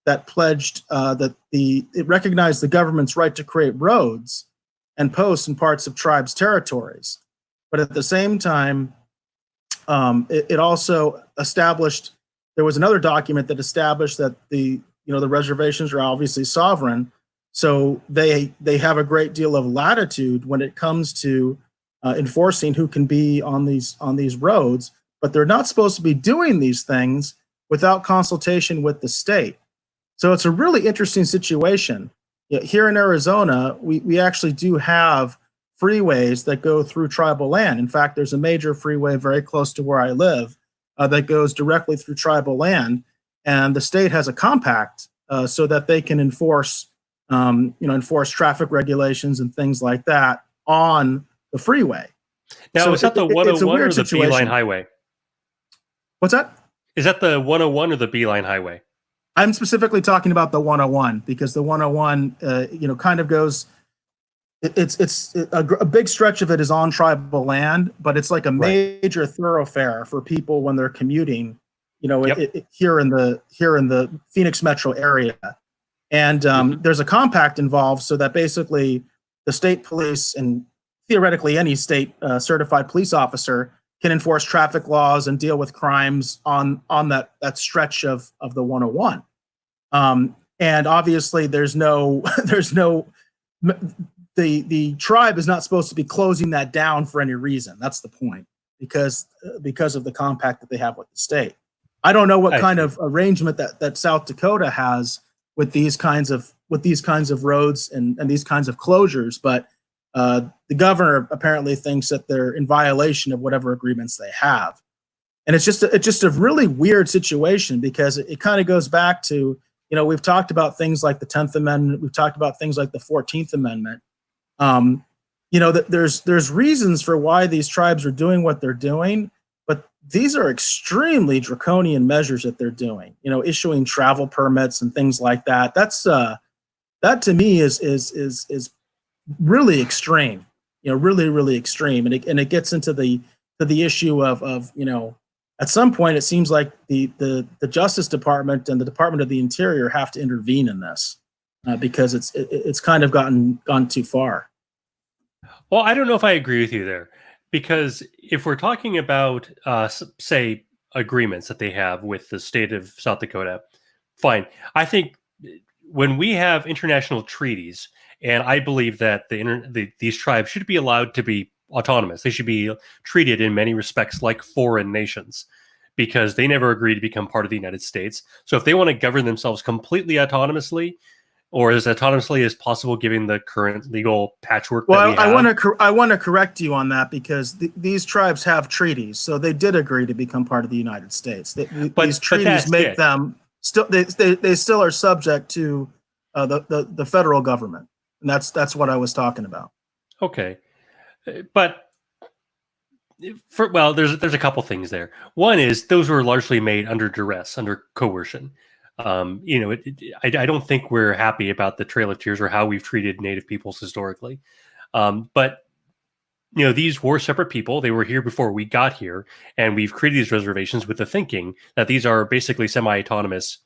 that pledged that it recognized the government's right to create roads and posts in parts of tribes' territories. But at the same time, it also established, there was another document that established that the reservations are obviously sovereign, so they have a great deal of latitude when it comes to enforcing who can be on these roads, but they're not supposed to be doing these things without consultation with the state. So it's a really interesting situation. Here in Arizona, we actually do have freeways that go through tribal land. In fact, there's a major freeway very close to where I live that goes directly through tribal land. And the state has a compact so that they can enforce traffic regulations and things like that on the freeway. Now, So is that the it's a 101 or weird the situation. Beeline Highway? What's that? Is that the 101 or the Beeline Highway? I'm specifically talking about the 101 because the 101, kind of goes. It's a big stretch of it is on tribal land, but it's like a major thoroughfare for people when they're commuting. Here in the Phoenix metro area, and there's a compact involved, so that basically the state police and theoretically any state certified police officer can enforce traffic laws and deal with crimes on that stretch of the 101. And obviously, there's no the tribe is not supposed to be closing that down for any reason. That's the point, because of the compact that they have with the state. I don't know what kind of arrangement that South Dakota has with these kinds of roads and these kinds of closures, but the governor apparently thinks that they're in violation of whatever agreements they have. And it's just a really weird situation, because it kind of goes back to, we've talked about things like the 10th Amendment, we've talked about things like the 14th Amendment. There's reasons for why these tribes are doing what they're doing, but these are extremely draconian measures that they're doing. Issuing travel permits and things like that. That to me is really extreme. Really, really extreme, and it gets into the issue of at some point it seems like the Justice Department and the Department of the Interior have to intervene in this because it's kind of gone too far. Well, I don't know if I agree with you there, because if we're talking about, say, agreements that they have with the state of South Dakota, fine. I think when we have international treaties, and I believe that these tribes should be allowed to be autonomous. They should be treated in many respects like foreign nations, because they never agreed to become part of the United States. So if they want to govern themselves completely autonomously, or as autonomously as possible, given the current legal patchwork that we have. I want to correct you on that, because these tribes have treaties, so they did agree to become part of the United States. These treaties make them still. They still are subject to the federal government, and that's what I was talking about. Okay, but there's a couple things there. One is those were largely made under duress, under coercion. I don't think we're happy about the Trail of Tears or how we've treated Native peoples historically. But these were separate people. They were here before we got here, and we've created these reservations with the thinking that these are basically semi-autonomous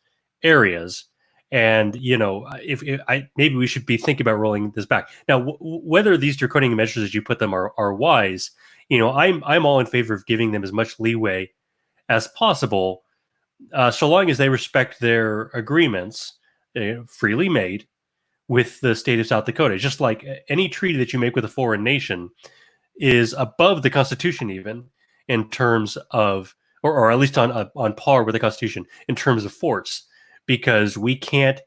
areas. And maybe we should be thinking about rolling this back now. Whether these draconian measures, as you put them, are wise, I'm all in favor of giving them as much leeway as possible. So long as they respect their agreements, freely made, with the state of South Dakota. Just like any treaty that you make with a foreign nation is above the Constitution, even in terms of, or at least on par with the Constitution in terms of force, because we can't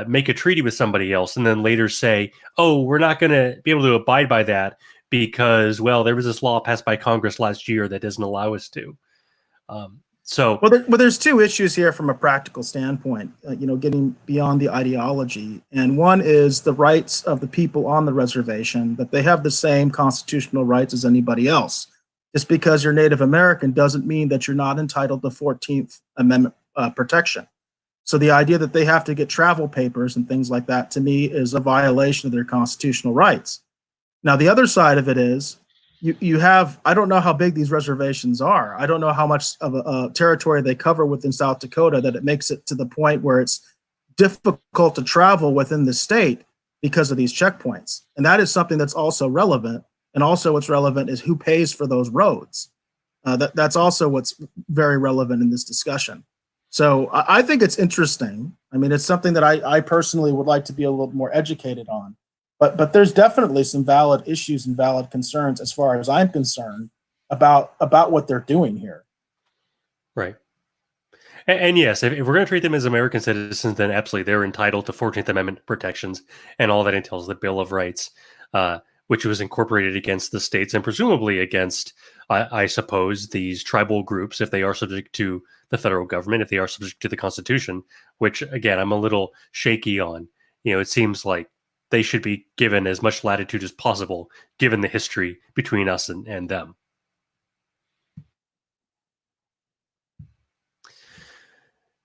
make a treaty with somebody else and then later say, oh, we're not going to be able to abide by that because, well, there was this law passed by Congress last year that doesn't allow us to. There's two issues here from a practical standpoint, getting beyond the ideology. And one is the rights of the people on the reservation, that they have the same constitutional rights as anybody else. Just because you're Native American doesn't mean that you're not entitled to 14th Amendment protection. So the idea that they have to get travel papers and things like that, to me, is a violation of their constitutional rights. Now, the other side of it is, you have, I don't know how big these reservations are. I don't know how much of a territory they cover within South Dakota that it makes it to the point where it's difficult to travel within the state because of these checkpoints. And that is something that's also relevant. And also what's relevant is who pays for those roads. That's also what's very relevant in this discussion. So I think it's interesting. I mean, it's something that I personally would like to be a little more educated on. But there's definitely some valid issues and valid concerns, as far as I'm concerned, about what they're doing here. Right. And yes, if we're going to treat them as American citizens, then absolutely they're entitled to 14th Amendment protections and all that entails, the Bill of Rights, which was incorporated against the states and presumably against I suppose these tribal groups, if they are subject to the federal government, if they are subject to the Constitution, which again I'm a little shaky on, it seems like they should be given as much latitude as possible, given the history between us and them.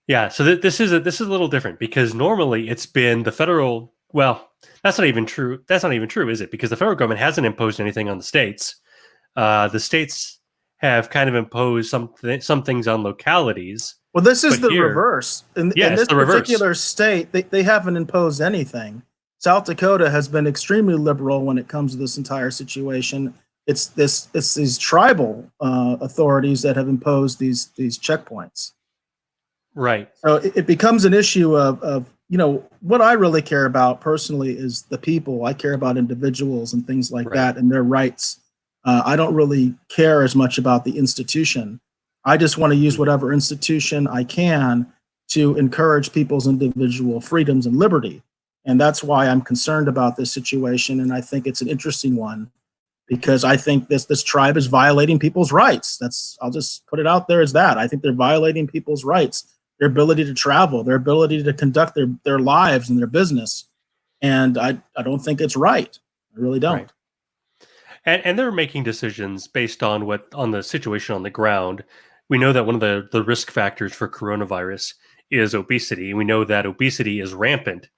Yeah, so this is a little different because normally it's been the federal. Well, that's not even true. That's not even true, is it? Because the federal government hasn't imposed anything on the states. The states have kind of imposed some things on localities. Well, this is but the reverse. In this the reverse. particular state, they haven't imposed anything. South Dakota has been extremely liberal when it comes to this entire situation. It's these tribal authorities that have imposed these checkpoints. Right. So it becomes an issue of what I really care about personally is the people. I care about individuals and things like that and their rights. I don't really care as much about the institution. I just want to use whatever institution I can to encourage people's individual freedoms and liberty. And that's why I'm concerned about this situation. And I think it's an interesting one because I think this tribe is violating people's rights. I'll just put it out there as that. I think they're violating people's rights, their ability to travel, their ability to conduct their lives and their business. And I don't think it's right. I really don't. Right. And they're making decisions based on the situation on the ground. We know that one of the risk factors for coronavirus is obesity. We know that obesity is rampant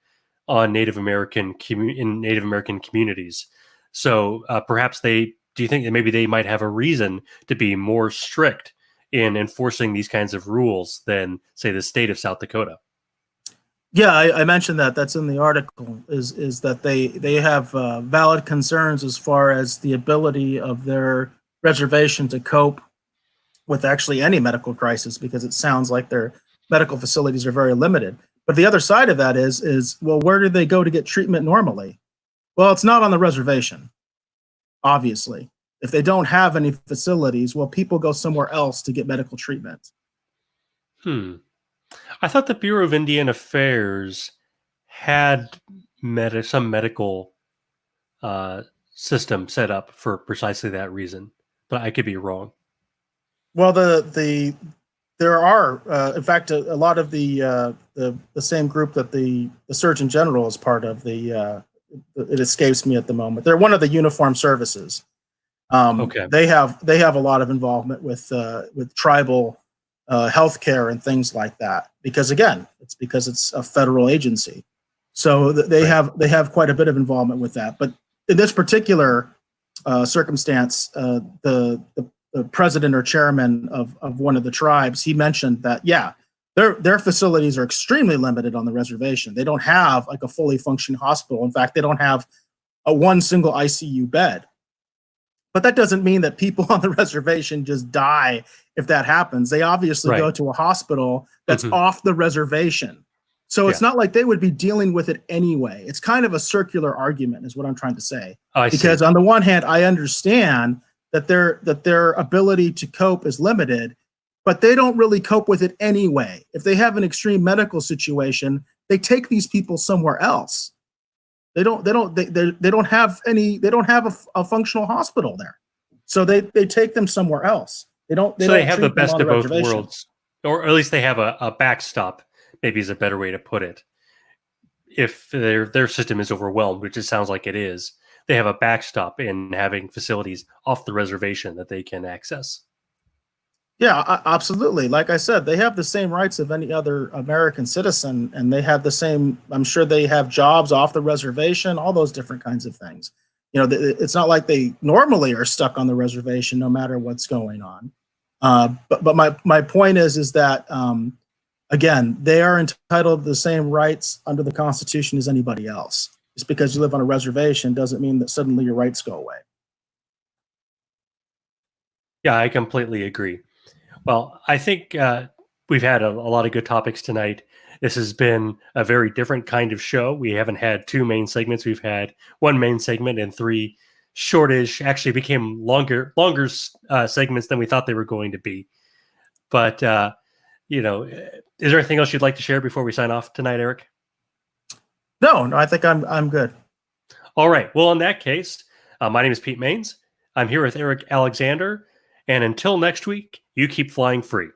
on Native American communities. So perhaps do you think that maybe they might have a reason to be more strict in enforcing these kinds of rules than, say, the state of South Dakota? Yeah, I mentioned that. That's in the article. Is that they have valid concerns as far as the ability of their reservation to cope with actually any medical crisis, because it sounds like their medical facilities are very limited. But the other side of that is well, where do they go to get treatment normally? Well, it's not on the reservation, obviously. If they don't have any facilities, well, people go somewhere else to get medical treatment. I thought the Bureau of Indian Affairs had some medical system set up for precisely that reason, but I could be wrong. Well, there are, in fact, a lot of the same group that the Surgeon General is part of. It escapes me at the moment. They're one of the uniformed services. Okay. They have a lot of involvement with tribal healthcare and things like that. Because again, it's a federal agency, so they have quite a bit of involvement with that. But in this particular circumstance, the president or chairman of one of the tribes, he mentioned that their facilities are extremely limited on the reservation. They don't have like a fully functioning hospital. In fact, they don't have one single ICU bed. But that doesn't mean that people on the reservation just die if that happens. They obviously go to a hospital that's off the reservation. So it's not like they would be dealing with it anyway. It's kind of a circular argument is what I'm trying to say. Because on the one hand, I understand that their ability to cope is limited, but they don't really cope with it anyway. If they have an extreme medical situation, they take these people somewhere else. They don't have a functional hospital there, so they take them somewhere else. They have the best of both worlds, or at least they have a backstop. Maybe is a better way to put it. If their system is overwhelmed, which it sounds like it is, they have a backstop in having facilities off the reservation that they can access. Yeah, absolutely. Like I said, they have the same rights of any other American citizen, and they have the same. I'm sure they have jobs off the reservation, all those different kinds of things. It's not like they normally are stuck on the reservation no matter what's going on. But my point is that again, they are entitled to the same rights under the Constitution as anybody else. Just because you live on a reservation doesn't mean that suddenly your rights go away. Yeah, I completely agree. Well, I think we've had a lot of good topics tonight. This has been a very different kind of show. We haven't had two main segments. We've had one main segment and three shortish, actually became longer segments than we thought they were going to be. But, is there anything else you'd like to share before we sign off tonight, Eric? No, I think I'm good. All right. Well, in that case, my name is Pete Maines. I'm here with Eric Alexander. And until next week, you keep flying free.